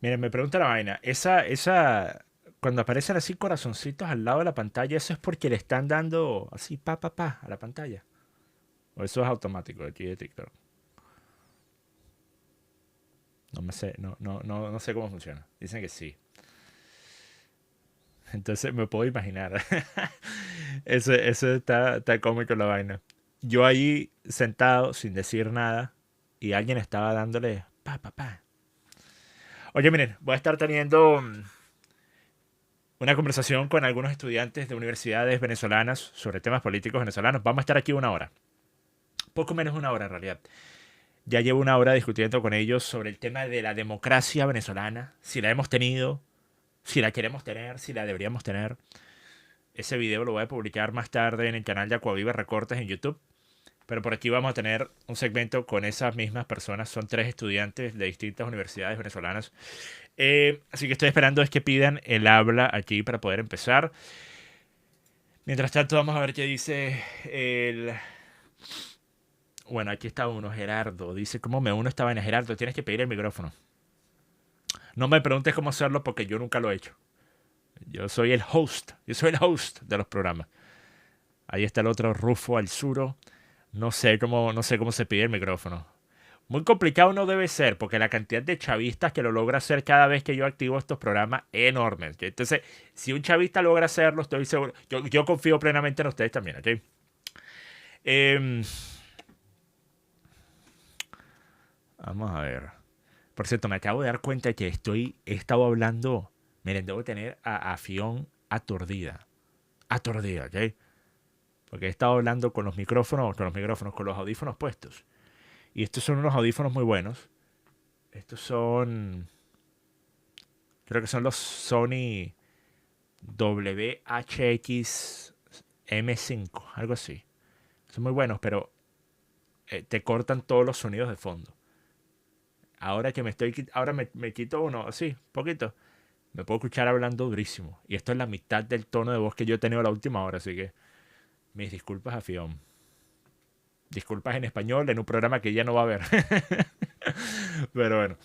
Miren, me pregunta la vaina. Cuando aparecen así corazoncitos al lado de la pantalla, ¿eso es porque le están dando así pa a la pantalla? ¿O eso es automático de aquí de TikTok? No me sé, no sé cómo funciona. Dicen que sí. Entonces me puedo imaginar. Eso está cómico la vaina. Yo ahí sentado sin decir nada y alguien estaba dándole pa. Oye, miren, voy a estar teniendo una conversación con algunos estudiantes de universidades venezolanas sobre temas políticos venezolanos. Vamos a estar aquí una hora. Poco menos de una hora en realidad. Ya llevo una hora discutiendo con ellos sobre el tema de la democracia venezolana. Si la hemos tenido, si la queremos tener, si la deberíamos tener. Ese video lo voy a publicar más tarde en el canal de Aquaviva Recortes en YouTube. Pero por aquí vamos a tener un segmento con esas mismas personas. Son 3 estudiantes de distintas universidades venezolanas. Así que estoy esperando es que pidan el habla aquí para poder empezar. Mientras tanto vamos a ver qué dice el... Bueno, aquí está uno, Gerardo. Dice, ¿cómo me uno esta vaina? Gerardo, tienes que pedir el micrófono. No me preguntes cómo hacerlo porque yo nunca lo he hecho. Yo soy el host. Yo soy el host de los programas. Ahí está el otro, Rufo Alzuro. No sé cómo se pide el micrófono. Muy complicado no debe ser, porque la cantidad de chavistas que lo logra hacer cada vez que yo activo estos programas es enorme. ¿Okay? Entonces, si un chavista logra hacerlo, estoy seguro. Yo confío plenamente en ustedes también, ¿ok? Vamos a ver. Por cierto, me acabo de dar cuenta que he estado hablando. Miren, debo tener a Fion aturdida. Aturdida, ¿ok? Porque he estado hablando con los micrófonos, con los audífonos puestos. Y estos son unos audífonos muy buenos. Estos son... Creo que son los Sony WHX M5, algo así. Son muy buenos, pero te cortan todos los sonidos de fondo. Ahora me quito uno, así, poquito. Me puedo escuchar hablando durísimo. Y esto es la mitad del tono de voz que yo he tenido la última hora, así que... Mis disculpas a Fion. Disculpas en español en un programa que ya no va a haber. Pero bueno.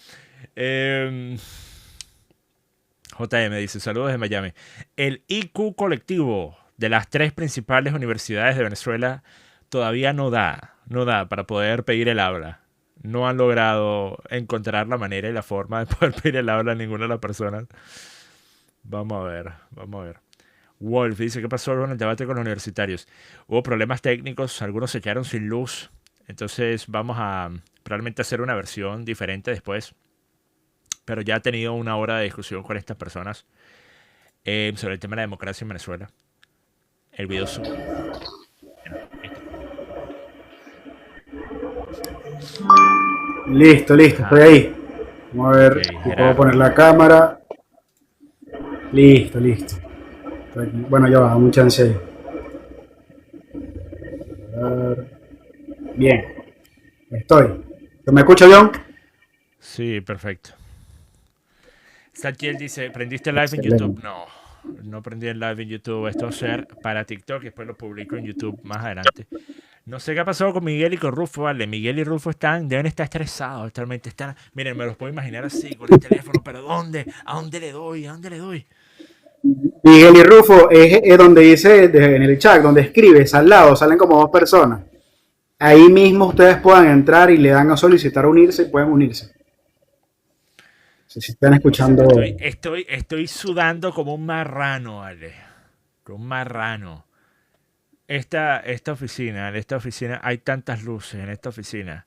JM dice, saludos de Miami. El IQ colectivo de las 3 principales universidades de Venezuela todavía no da para poder pedir el habla. No han logrado encontrar la manera y la forma de poder pedir el habla a ninguna de las personas. Vamos a ver. Wolf dice, ¿qué pasó con el debate con los universitarios? Hubo problemas técnicos, algunos se quedaron sin luz. Entonces vamos a probablemente hacer una versión diferente después. Pero ya he tenido una hora de discusión con estas personas sobre el tema de la democracia en Venezuela. El video Listo, estoy ahí. Vamos a ver Ok, si puedo Gerardo. poner la cámara. Listo. Bueno, ya va, un chance ahí. A ver. Bien, estoy. ¿Me escucha, John? Sí, perfecto. Sachiel dice, ¿prendiste live en Excelente. YouTube? No prendí el live en YouTube. Esto va a ser para TikTok y después lo publico en YouTube más adelante. No sé qué ha pasado con Miguel y con Rufo, vale. Miguel y Rufo deben estar estresados actualmente. Miren, me los puedo imaginar así, con el teléfono, pero ¿dónde? ¿A dónde le doy? ¿A dónde le doy? Miguel y Rufo es donde dice en el chat, donde escribes al lado, salen como 2 personas. Ahí mismo ustedes puedan entrar y le dan a solicitar unirse y pueden unirse. Si están Por cierto, escuchando. estoy sudando como un marrano, vale. Como un marrano. Esta oficina hay tantas luces en esta oficina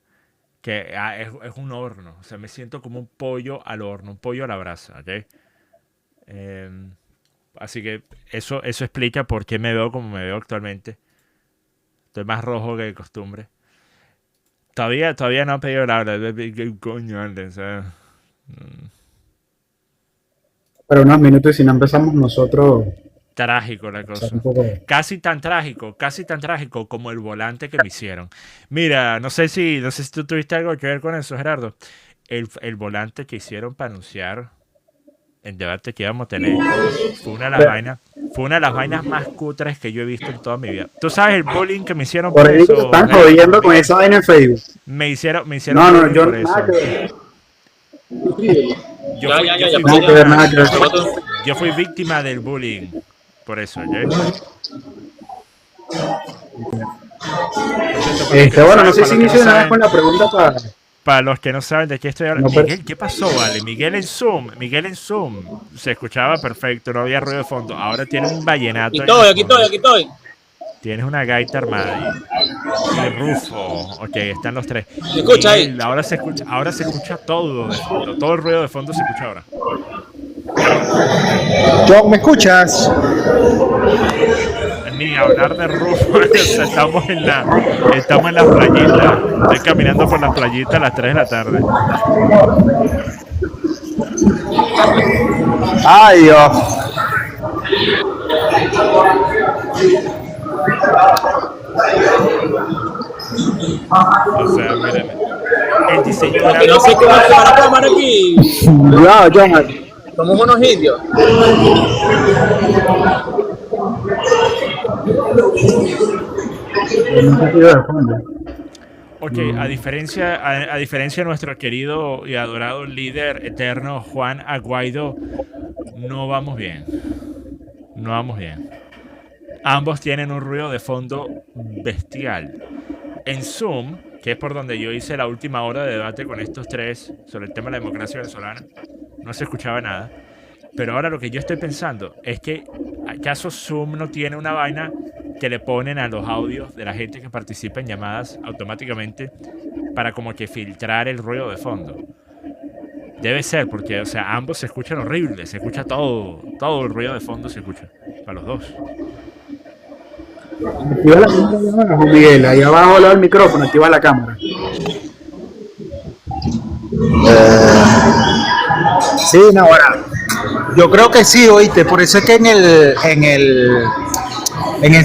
que es un horno. O sea, me siento como un pollo al horno, un pollo a la brasa, ¿ok? Así que eso explica por qué me veo como me veo actualmente. Estoy más rojo que de costumbre. Todavía no han pedido la hora. ¿Qué coño, Alden? O sea, Pero unos minutos y si no empezamos nosotros. trágico la O sea, un cosa. poco. Casi tan trágico como el volante que me hicieron. Mira, no sé si tú tuviste algo que ver con eso, Gerardo. El volante que hicieron para anunciar el debate que íbamos a tener fue una de las vainas, más cutres que yo he visto en toda mi vida. ¿Tú sabes el bullying que me hicieron Por por ahí que eso, están Gerardo? jodiendo con esa vaina en Facebook. Me hicieron No, bullying yo por nada eso. que ver. Yo Ya, fui, ya, yo ya, ya fui pasó Nada que ver, víctima, nada que ver. yo fui víctima del bullying. Por eso, ¿ok? Por cierto, Bueno, no sé si inicio de una vez con la pregunta para... para los que no saben de qué estoy hablando, No, pero- Miguel, ¿qué pasó, vale? Miguel en Zoom, se escuchaba perfecto, no había ruido de fondo. Ahora tiene un Aquí vallenato ahí en el estoy, aquí estoy, fondo. aquí estoy. Tienes una gaita armada ahí. Y Rufo, ok, están los tres. ¿Me escucha ahí? Miguel, ahora se escucha todo de fondo, todo el ruido de fondo se escucha ahora. John, ¿me escuchas? Ni hablar de Rufo, o sea, estamos en las playitas. Estoy caminando por las playitas a las 3 de la tarde. Ay, Dios. O sea, miren, el diseño Que no sé gráfico. cómo activa la cámara aquí. Cuidado, John. Somos unos indios. Ok, a diferencia de nuestro querido y adorado líder eterno Juan Aguaido, no vamos bien. No vamos bien. Ambos tienen un ruido de fondo bestial. En Zoom, que es por donde yo hice la última hora de debate con estos tres sobre el tema de la democracia venezolana, no se escuchaba nada. Pero ahora lo que yo estoy pensando es que, ¿acaso Zoom no tiene una vaina que le ponen a los audios de la gente que participa en llamadas automáticamente para como que filtrar el ruido de fondo? Debe ser, porque, o sea, ambos se escuchan horribles, se escucha todo el ruido de fondo se escucha, para los dos. Activa la cámara ahí abajo, Miguel. Ahí abajo al lado del micrófono, activa la cámara. Sí, no, ahora. Yo creo que sí, oíste. Por eso es que en el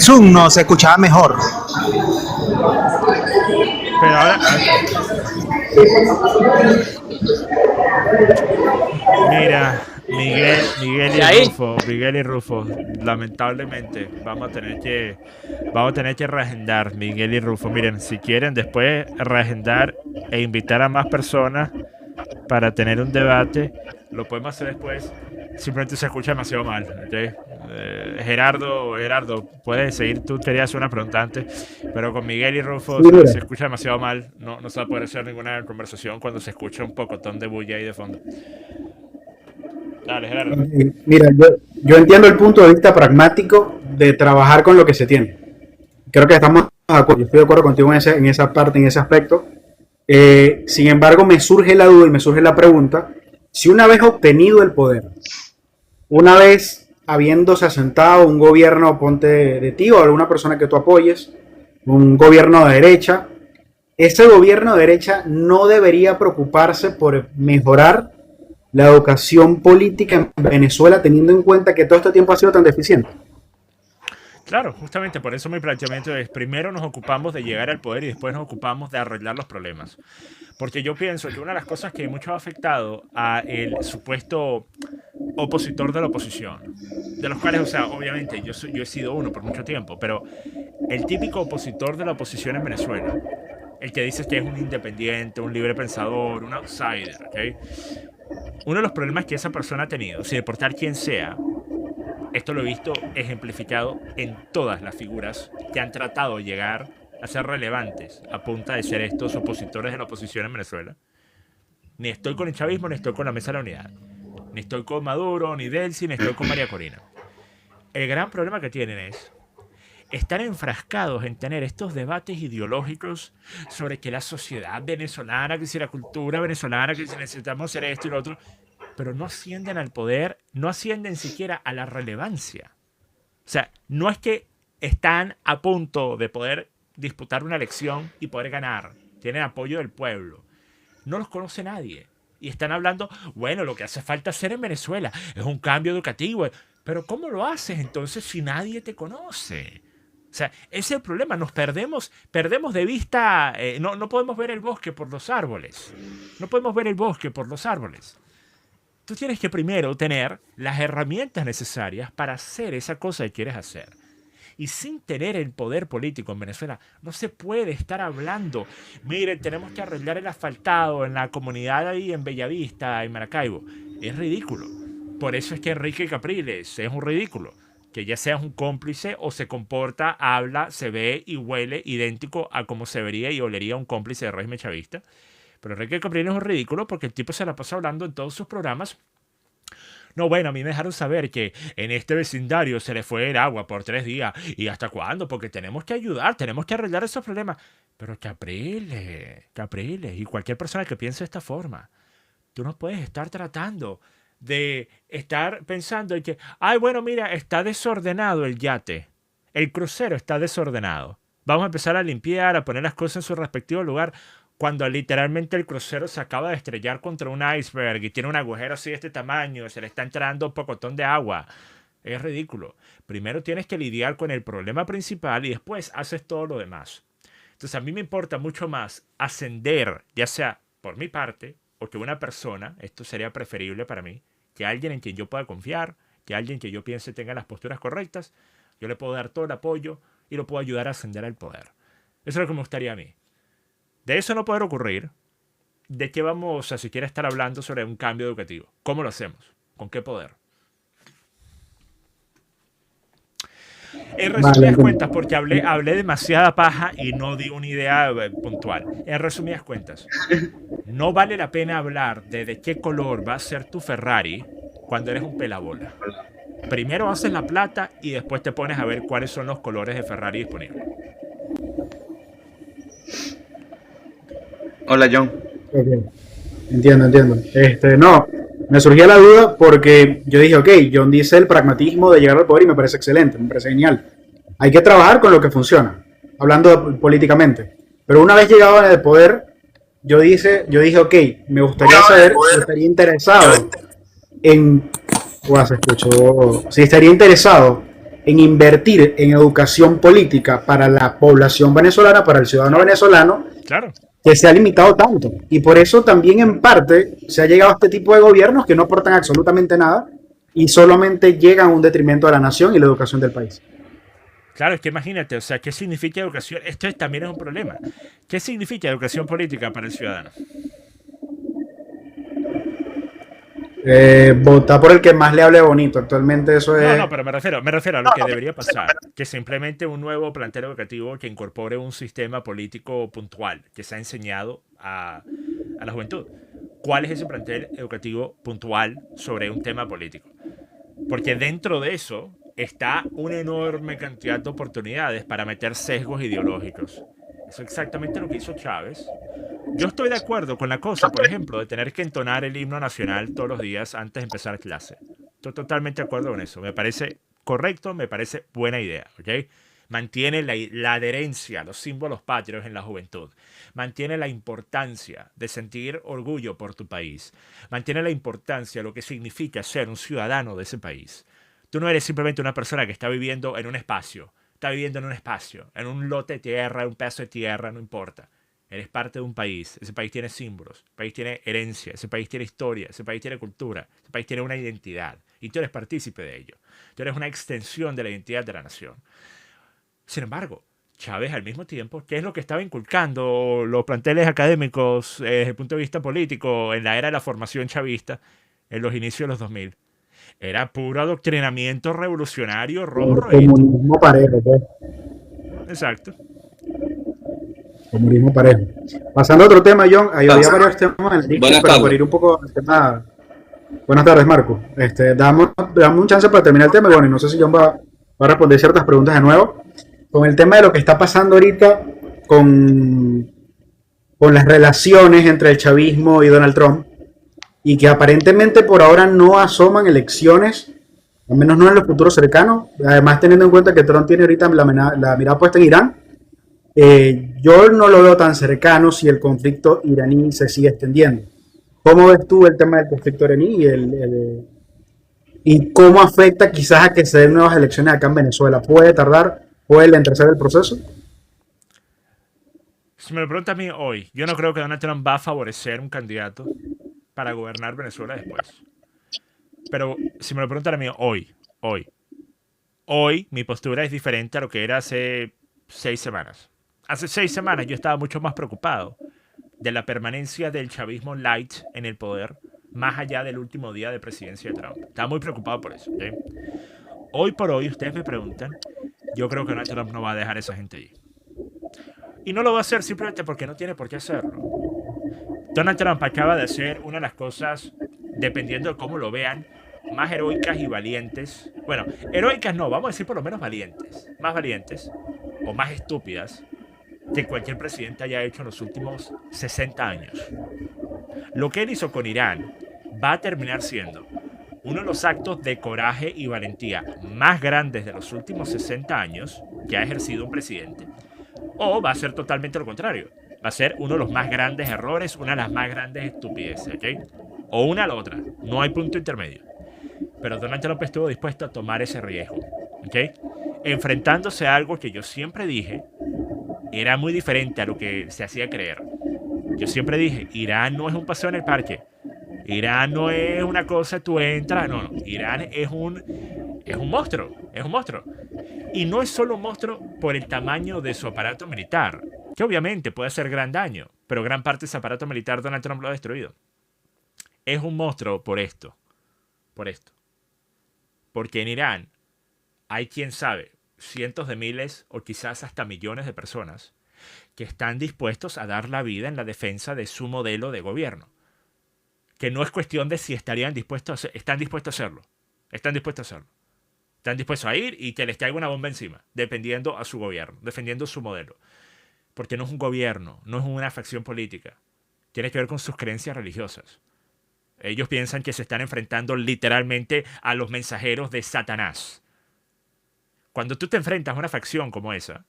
Zoom no se escuchaba mejor. Pero ahora, mira, Miguel y Rufo, lamentablemente vamos a tener que reagendar Miguel y Rufo. Miren, si quieren después reagendar e invitar a más personas para tener un debate, lo podemos hacer después. Simplemente se escucha demasiado mal, ¿ok? Gerardo, puedes seguir, tú querías hacer una pregunta antes, pero con Miguel y Rufo Sí, mira. se escucha demasiado mal, no se va a poder hacer ninguna conversación cuando se escucha un pocotón de bulla ahí de fondo. Dale, Gerardo. Mira, yo entiendo el punto de vista pragmático de trabajar con lo que se tiene. Creo que estamos de acuerdo. Yo estoy de acuerdo contigo en esa parte, en ese aspecto. Sin embargo, me surge la duda y me surge la pregunta: si una vez obtenido el poder, una vez habiéndose asentado un gobierno, ponte de ti o alguna persona que tú apoyes, un gobierno de derecha, ese gobierno de derecha no debería preocuparse por mejorar la educación política en Venezuela, teniendo en cuenta que todo este tiempo ha sido tan deficiente. Claro, justamente por eso mi planteamiento es: primero nos ocupamos de llegar al poder y después nos ocupamos de arreglar los problemas. Porque yo pienso que una de las cosas que mucho ha afectado a el supuesto opositor de la oposición, de los cuales, o sea, obviamente yo he sido uno por mucho tiempo, pero el típico opositor de la oposición en Venezuela, el que dice que es un independiente, un libre pensador, un outsider, ¿ok? Uno de los problemas que esa persona ha tenido, sin importar quién sea, esto lo he visto ejemplificado en todas las figuras que han tratado de llegar a ser relevantes a punta de ser estos opositores de la oposición en Venezuela. Ni estoy con el chavismo, ni estoy con la Mesa de la Unidad. Ni estoy con Maduro, ni Delcy, ni estoy con María Corina. El gran problema que tienen es estar enfrascados en tener estos debates ideológicos sobre que la sociedad venezolana, que si la cultura venezolana, que si necesitamos hacer esto y lo otro, pero no ascienden al poder, no ascienden siquiera a la relevancia. O sea, no es que están a punto de poder disputar una elección y poder ganar. Tienen apoyo del pueblo. No los conoce nadie. Y están hablando, bueno, lo que hace falta hacer en Venezuela es un cambio educativo. Pero ¿cómo lo haces entonces si nadie te conoce? O sea, ese es el problema. Nos perdemos de vista. No podemos ver el bosque por los árboles. No podemos ver el bosque por los árboles. Tú tienes que primero tener las herramientas necesarias para hacer esa cosa que quieres hacer. Y sin tener el poder político en Venezuela, no se puede estar hablando. Miren, tenemos que arreglar el asfaltado en la comunidad ahí en Bellavista, en Maracaibo. Es ridículo. Por eso es que Enrique Capriles es un ridículo. Que ya seas un cómplice o se comporta, habla, se ve y huele idéntico a como se vería y olería un cómplice del régimen chavista. Pero Enrique Capriles es un ridículo porque el tipo se la pasa hablando en todos sus programas. No, bueno, a mí me dejaron saber que en este vecindario se le fue el agua por 3 días. ¿Y hasta cuándo? Porque tenemos que ayudar, tenemos que arreglar esos problemas. Pero Capriles, y cualquier persona que piense de esta forma, tú no puedes estar tratando de estar pensando en que, ay, bueno, mira, está desordenado el yate. El crucero está desordenado. Vamos a empezar a limpiar, a poner las cosas en su respectivo lugar, cuando literalmente el crucero se acaba de estrellar contra un iceberg y tiene un agujero así de este tamaño, se le está entrando un pocotón de agua. Es ridículo. Primero tienes que lidiar con el problema principal y después haces todo lo demás. Entonces a mí me importa mucho más ascender, ya sea por mi parte o que una persona, esto sería preferible para mí, que alguien en quien yo pueda confiar, que alguien que yo piense tenga las posturas correctas, yo le puedo dar todo el apoyo y lo puedo ayudar a ascender al poder. Eso es lo que me gustaría a mí. De eso no poder ocurrir, ¿de qué vamos a siquiera estar hablando sobre un cambio educativo? ¿Cómo lo hacemos? ¿Con qué poder? En resumidas cuentas, porque hablé demasiada paja y no di una idea puntual. En resumidas cuentas, no vale la pena hablar de qué color va a ser tu Ferrari cuando eres un pelabola. Primero haces la plata y después te pones a ver cuáles son los colores de Ferrari disponibles. Hola, John. Ok, entiendo. No, me surgía la duda porque yo dije, ok, John dice el pragmatismo de llegar al poder y me parece excelente, me parece genial. Hay que trabajar con lo que funciona, hablando políticamente. Pero una vez llegado al poder, yo dije, ok, me gustaría saber si estaría interesado en... se escuchó. Si estaría interesado en invertir en educación política para la población venezolana, para el ciudadano venezolano, Claro. que se ha limitado tanto. Y por eso también en parte se ha llegado a este tipo de gobiernos que no aportan absolutamente nada y solamente llegan a un detrimento de la nación y la educación del país. Claro, es que imagínate, o sea, ¿qué significa educación? Esto también es un problema. ¿Qué significa educación política para el ciudadano? Votar por el que más le hable bonito. Actualmente eso es... No, pero me refiero a lo que debería pasar. Que se implemente un nuevo plantel educativo que incorpore un sistema político puntual que se ha enseñado a la juventud. ¿Cuál es ese plantel educativo puntual sobre un tema político? Porque dentro de eso está una enorme cantidad de oportunidades para meter sesgos ideológicos. Eso es exactamente lo que hizo Chávez. Yo estoy de acuerdo con la cosa, por ejemplo, de tener que entonar el himno nacional todos los días antes de empezar clase. Estoy totalmente de acuerdo con eso. Me parece correcto, me parece buena idea, ¿ok? Mantiene la adherencia a los símbolos patrios en la juventud. Mantiene la importancia de sentir orgullo por tu país. Mantiene la importancia de lo que significa ser un ciudadano de ese país. Tú no eres simplemente una persona que está viviendo en un espacio. Está viviendo en un espacio, en un lote de tierra, un pedazo de tierra, no importa. Eres parte de un país. Ese país tiene símbolos. Ese país tiene herencia. Ese país tiene historia. Ese país tiene cultura. Ese país tiene una identidad. Y tú eres partícipe de ello. Tú eres una extensión de la identidad de la nación. Sin embargo, Chávez al mismo tiempo, ¿qué es lo que estaba inculcando los planteles académicos desde el punto de vista político en la era de la formación chavista en los inicios de los 2000? Era puro adoctrinamiento revolucionario rojo rojizo. Comunismo parejo, pues. Exacto. Comunismo parejo. Pasando a otro tema, John, había varios temas en el disco, Buenas pero tardes. por ir un poco al tema. Buenas tardes, Marco. Damos un chance para terminar el tema. Bueno, y no sé si John va a responder ciertas preguntas de nuevo. Con el tema de lo que está pasando ahorita con las relaciones entre el chavismo y Donald Trump, y que aparentemente por ahora no asoman elecciones, al menos no en los futuros cercanos, además teniendo en cuenta que Trump tiene ahorita la mirada puesta en Irán. Yo no lo veo tan cercano si el conflicto iraní se sigue extendiendo. ¿Cómo ves tú el tema del conflicto iraní y cómo afecta quizás a que se den nuevas elecciones acá en Venezuela? ¿Puede tardar? ¿Puede lentecer el proceso? Si me lo pregunta a mí hoy, yo no creo que Donald Trump va a favorecer un candidato para gobernar Venezuela después. Pero si me lo preguntan a mí hoy mi postura es diferente a lo que era hace 6 semanas. Hace 6 semanas yo estaba mucho más preocupado de la permanencia del chavismo light en el poder más allá del último día de presidencia de Trump. Estaba muy preocupado por eso. ¿Ok? Hoy por hoy, ustedes me preguntan, yo creo que Donald Trump no va a dejar a esa gente allí. Y no lo va a hacer simplemente porque no tiene por qué hacerlo. Donald Trump acaba de hacer una de las cosas, dependiendo de cómo lo vean, más heroicas y valientes. Bueno, heroicas no, vamos a decir por lo menos valientes. Más valientes o más estúpidas que cualquier presidente haya hecho en los últimos 60 años. Lo que él hizo con Irán va a terminar siendo uno de los actos de coraje y valentía más grandes de los últimos 60 años que ha ejercido un presidente. O va a ser totalmente lo contrario. Va a ser uno de los más grandes errores, una de las más grandes estupideces, ¿ok? O una a la otra. No hay punto intermedio. Pero Donald Trump estuvo dispuesto a tomar ese riesgo, ¿ok? Enfrentándose a algo que yo siempre dije era muy diferente a lo que se hacía creer. Yo siempre dije, Irán no es un paseo en el parque. Irán no es una cosa, tú entras. No, no. Irán es un monstruo. Es un monstruo. Y no es solo un monstruo por el tamaño de su aparato militar, que obviamente puede hacer gran daño, pero gran parte de ese aparato militar Donald Trump lo ha destruido. Es un monstruo por esto. Por esto. Porque en Irán hay, quien sabe, cientos de miles o quizás hasta millones de personas que están dispuestos a dar la vida en la defensa de su modelo de gobierno. Que no es cuestión de si estarían dispuestos a hacer, están dispuestos a hacerlo. Están dispuestos a hacerlo. Están dispuestos a ir y que les caiga una bomba encima, dependiendo a su gobierno, defendiendo su modelo. Porque no es un gobierno, no es una facción política. Tiene que ver con sus creencias religiosas. Ellos piensan que se están enfrentando literalmente a los mensajeros de Satanás. Cuando tú te enfrentas a una facción como esa,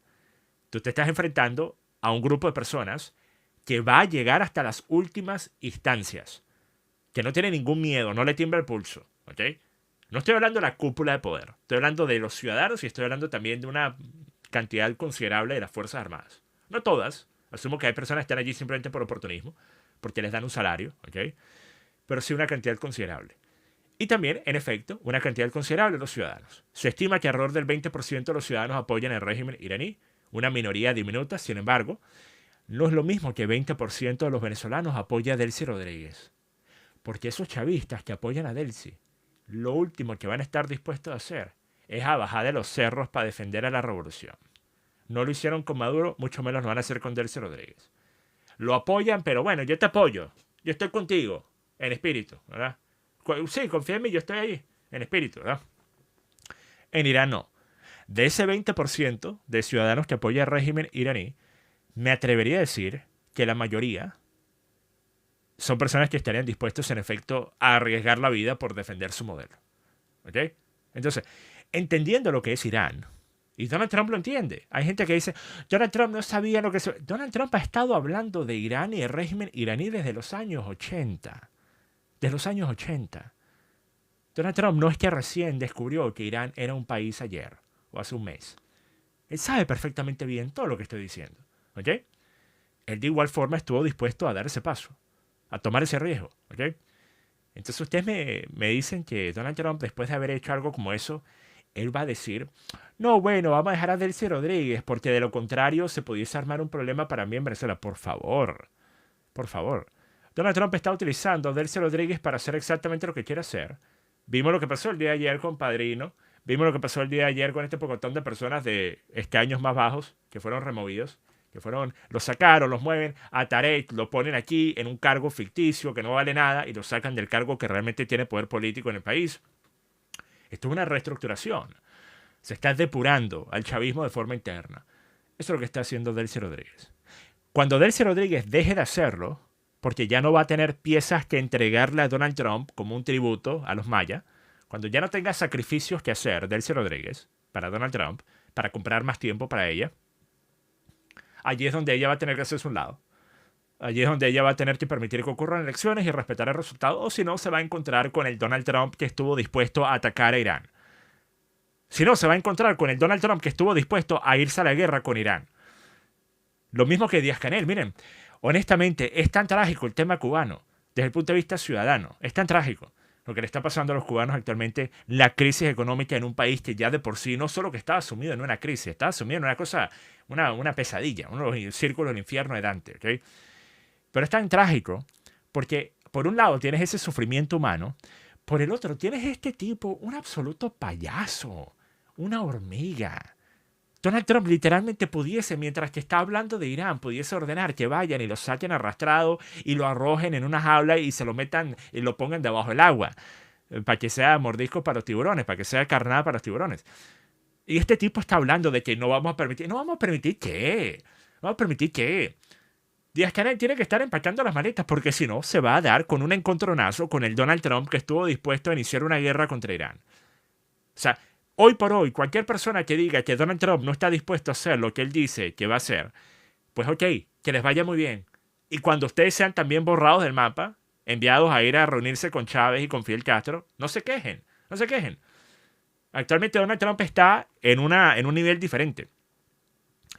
tú te estás enfrentando a un grupo de personas que va a llegar hasta las últimas instancias. Que no tiene ningún miedo, no le tiembla el pulso. ¿Ok? No estoy hablando de la cúpula de poder. Estoy hablando de los ciudadanos y estoy hablando también de una cantidad considerable de las Fuerzas Armadas. No todas. Asumo que hay personas que están allí simplemente por oportunismo, porque les dan un salario. ¿Ok? Pero sí una cantidad considerable. Y también, en efecto, una cantidad considerable de los ciudadanos. Se estima que alrededor del 20% de los ciudadanos apoyan el régimen iraní, una minoría diminuta, sin embargo, no es lo mismo que 20% de los venezolanos apoya a Delcy Rodríguez. Porque esos chavistas que apoyan a Delcy, lo último que van a estar dispuestos a hacer es a bajar de los cerros para defender a la revolución. No lo hicieron con Maduro, mucho menos lo van a hacer con Delcy Rodríguez. Lo apoyan, pero bueno, yo te apoyo, yo estoy contigo, en espíritu, ¿verdad? Sí, confía en mí, yo estoy ahí, en espíritu, ¿verdad? En Irán no. De ese 20% de ciudadanos que apoya el régimen iraní, me atrevería a decir que la mayoría son personas que estarían dispuestos, en efecto, a arriesgar la vida por defender su modelo. ¿Ok? Entonces, entendiendo lo que es Irán, y Donald Trump lo entiende. Hay gente que dice, Donald Trump no sabía lo que... Donald Trump ha estado hablando de Irán y el régimen iraní desde los años 80. Desde los años 80. Donald Trump no es que recién descubrió que Irán era un país ayer, o hace un mes. Él sabe perfectamente bien todo lo que estoy diciendo. ¿Ok? Él de igual forma estuvo dispuesto a dar ese paso, a tomar ese riesgo. ¿Ok? Entonces ustedes me dicen que Donald Trump, después de haber hecho algo como eso, él va a decir, no, bueno, vamos a dejar a Delcy Rodríguez, porque de lo contrario se pudiese armar un problema para mí en Venezuela. Por favor, por favor. Donald Trump está utilizando a Delcy Rodríguez para hacer exactamente lo que quiere hacer. Vimos lo que pasó el día de ayer con Padrino. Vimos lo que pasó el día de ayer con este pocotón de personas de escaños más bajos que fueron removidos. Los sacaron, los mueven a Tarek, lo ponen aquí en un cargo ficticio que no vale nada y lo sacan del cargo que realmente tiene poder político en el país. Esto es una reestructuración. Se está depurando al chavismo de forma interna. Eso es lo que está haciendo Delcy Rodríguez. Cuando Delcy Rodríguez deje de hacerlo, porque ya no va a tener piezas que entregarle a Donald Trump como un tributo a los mayas, cuando ya no tenga sacrificios que hacer Delcy Rodríguez para Donald Trump, para comprar más tiempo para ella, allí es donde ella va a tener que hacerse un lado. Allí es donde ella va a tener que permitir que ocurran elecciones y respetar el resultado, o si no, se va a encontrar con el Donald Trump que estuvo dispuesto a atacar a Irán. Si no, se va a encontrar con el Donald Trump que estuvo dispuesto a irse a la guerra con Irán. Lo mismo que Díaz-Canel. Miren, honestamente, es tan trágico el tema cubano, desde el punto de vista ciudadano. Es tan trágico lo que le está pasando a los cubanos actualmente, la crisis económica en un país que ya de por sí, no solo que estaba sumido en una crisis, estaba sumido en una cosa, una pesadilla, uno de los círculos del infierno de Dante, ¿ok? Pero es tan trágico porque por un lado tienes ese sufrimiento humano, por el otro tienes este tipo, un absoluto payaso, una hormiga. Donald Trump literalmente pudiese, mientras que está hablando de Irán, pudiese ordenar que vayan y lo saquen arrastrado y lo arrojen en una jaula y se lo metan y lo pongan debajo del agua, para que sea mordisco para los tiburones, para que sea carnada para los tiburones. Y este tipo está hablando de que no vamos a permitir. ¿No vamos a permitir qué? ¿Vamos a permitir qué? Díaz-Canel tiene que estar empacando las maletas porque si no se va a dar con un encontronazo con el Donald Trump que estuvo dispuesto a iniciar una guerra contra Irán. O sea, hoy por hoy, cualquier persona que diga que Donald Trump no está dispuesto a hacer lo que él dice que va a hacer, pues ok, que les vaya muy bien. Y cuando ustedes sean también borrados del mapa, enviados a ir a reunirse con Chávez y con Fidel Castro, no se quejen, no se quejen. Actualmente Donald Trump está en un nivel diferente.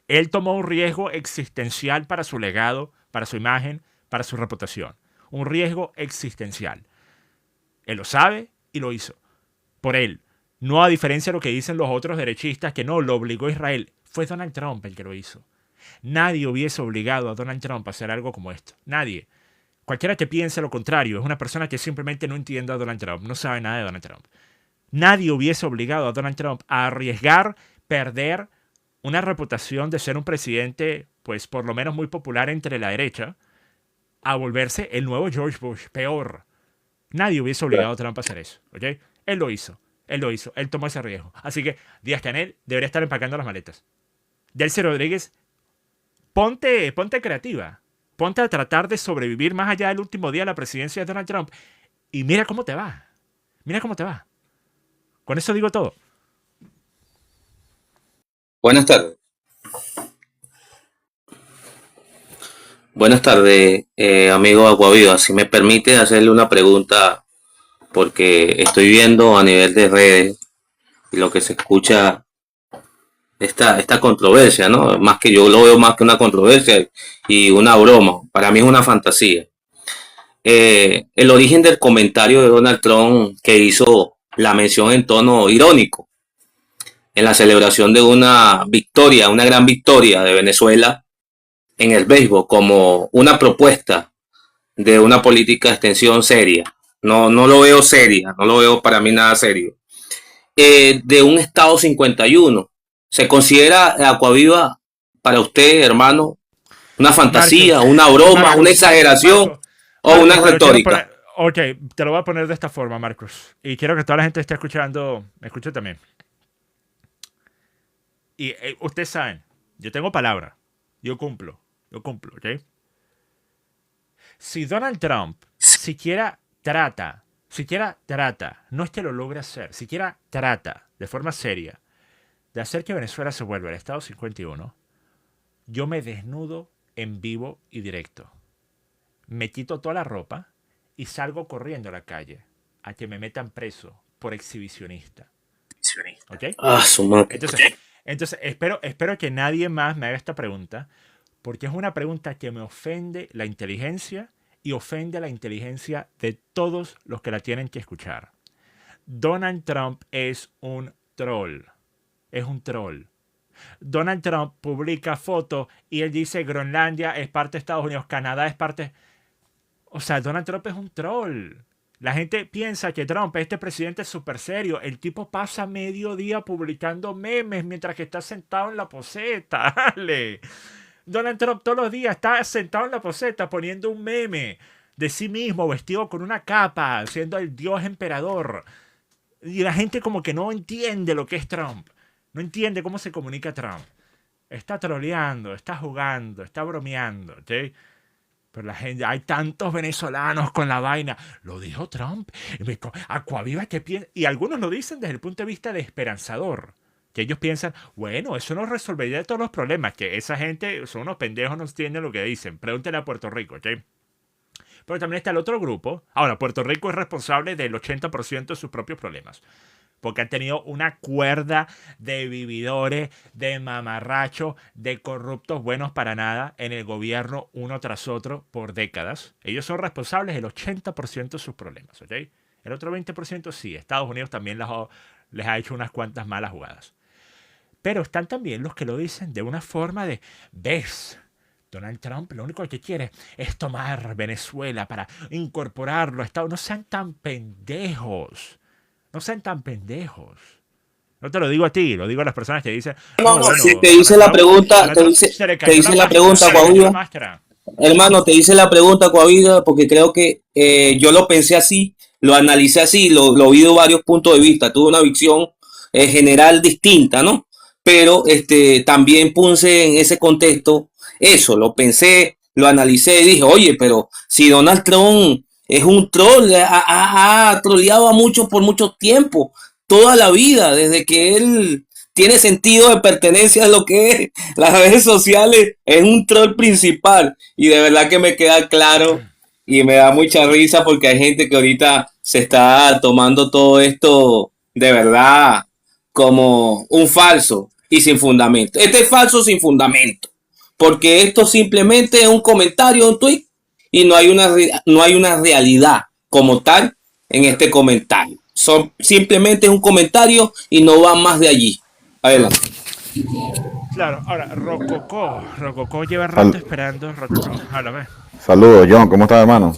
Él tomó un riesgo existencial para su legado, para su imagen, para su reputación. Un riesgo existencial. Él lo sabe y lo hizo. Por él. No a diferencia de lo que dicen los otros derechistas que no, lo obligó Israel. Fue Donald Trump el que lo hizo. Nadie hubiese obligado a Donald Trump a hacer algo como esto. Nadie. Cualquiera que piense lo contrario es una persona que simplemente no entiende a Donald Trump. No sabe nada de Donald Trump. Nadie hubiese obligado a Donald Trump a arriesgar, perder una reputación de ser un presidente, pues por lo menos muy popular entre la derecha, a volverse el nuevo George Bush, peor. Nadie hubiese obligado a Trump a hacer eso, ¿ok? Él lo hizo, él tomó ese riesgo. Así que Díaz-Canel debería estar empacando las maletas. Delcy Rodríguez, ponte creativa, ponte a tratar de sobrevivir más allá del último día de la presidencia de Donald Trump y mira cómo te va, mira cómo te va. Con eso digo todo. Buenas tardes. Buenas tardes, amigo Aguaviva. Si me permite hacerle una pregunta, porque estoy viendo a nivel de redes y lo que se escucha esta controversia, ¿no? Más que yo lo veo más que una controversia y una broma. Para mí es una fantasía. El origen del comentario de Donald Trump que hizo la mención en tono irónico en la celebración de una victoria, una gran victoria de Venezuela en el béisbol, como una propuesta de una política de extensión seria. No lo veo seria, no lo veo para mí nada serio. De un Estado 51. ¿Se considera Acuaviva para usted, hermano, una fantasía, Marcos, una broma, Marcos, una exageración Marcos, o una pero retórica? Ok, te lo voy a poner de esta forma, Marcos. Y quiero que toda la gente esté escuchando, me escuche también. Y ustedes saben, yo tengo palabra, yo cumplo, ¿ok? Si Donald Trump siquiera trata, no es que lo logre hacer, siquiera trata de forma seria de hacer que Venezuela se vuelva el Estado 51, yo me desnudo en vivo y directo. Me quito toda la ropa y salgo corriendo a la calle a que me metan preso por exhibicionista. ¿Ok? Ah, su madre. Entonces espero que nadie más me haga esta pregunta, porque es una pregunta que me ofende la inteligencia y ofende la inteligencia de todos los que la tienen que escuchar. Donald Trump es un troll. Es un troll. Donald Trump publica fotos y él dice Groenlandia es parte de Estados Unidos, Canadá es parte... O sea, Donald Trump es un troll. La gente piensa que Trump, este presidente, es súper serio. El tipo pasa medio día publicando memes mientras que está sentado en la poseta. Dale. Donald Trump todos los días está sentado en la poseta poniendo un meme de sí mismo, vestido con una capa, siendo el dios emperador. Y la gente como que no entiende lo que es Trump. No entiende cómo se comunica Trump. Está troleando, está jugando, está bromeando, ¿ok? Pero la gente, hay tantos venezolanos con la vaina. Lo dijo Trump. Acuaviva que piensa. Y algunos lo dicen desde el punto de vista de esperanzador. Que ellos piensan, bueno, eso no resolvería todos los problemas. Que esa gente son unos pendejos, no entienden lo que dicen. Pregúntale a Puerto Rico, ¿ok? Pero también está el otro grupo. Ahora, Puerto Rico es responsable del 80% de sus propios problemas. Porque han tenido una cuerda de vividores, de mamarrachos, de corruptos buenos para nada en el gobierno uno tras otro por décadas. Ellos son responsables del 80% de sus problemas, ¿ok? El otro 20% sí. Estados Unidos también les ha hecho unas cuantas malas jugadas. Pero están también los que lo dicen de una forma de, ¿ves? Donald Trump lo único que quiere es tomar Venezuela para incorporarlo a Estados Unidos. No sean tan pendejos. No sean tan pendejos. No te lo digo a ti, lo digo a las personas que dicen, No, no, bueno, si te hice la pregunta, se le te cayó hice la la máscara, pregunta, se le cayó la Coahuila. máscara. Hermano, te hice la pregunta, Coahuila, porque creo que yo lo pensé así, lo analicé así, lo vi de varios puntos de vista, tuve una visión general distinta, ¿no? Pero también puse en ese contexto eso, lo pensé, lo analicé y dije, oye, pero si Donald Trump es un troll, ha troleado a muchos por mucho tiempo, toda la vida, desde que él tiene sentido de pertenencia a lo que es las redes sociales, es un troll principal y de verdad que me queda claro y me da mucha risa porque hay gente que ahorita se está tomando todo esto de verdad como un falso y sin fundamento. Este es falso sin fundamento, porque esto simplemente es un comentario, un tweet y no hay una realidad como tal en este comentario. Simplemente es un comentario y no va más de allí. Adelante. Claro, ahora, Rococó lleva rato esperando, Rococó, háblame, Saludos, John, ¿cómo estás, hermano?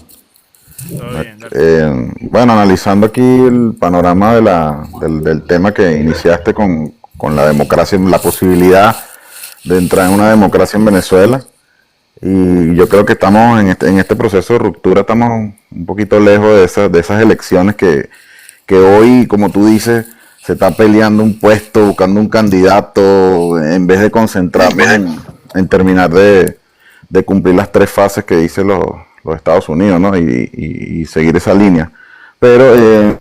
todo bien, dale. Bueno, analizando aquí el panorama del tema que iniciaste con la democracia, la posibilidad de entrar en una democracia en Venezuela. Y yo creo que estamos en este proceso de ruptura, estamos un poquito lejos de esas elecciones que hoy, como tú dices, se está peleando un puesto, buscando un candidato, en vez de concentrarnos en terminar de cumplir las 3 fases que dice los Estados Unidos, ¿no? Y seguir esa línea. Pero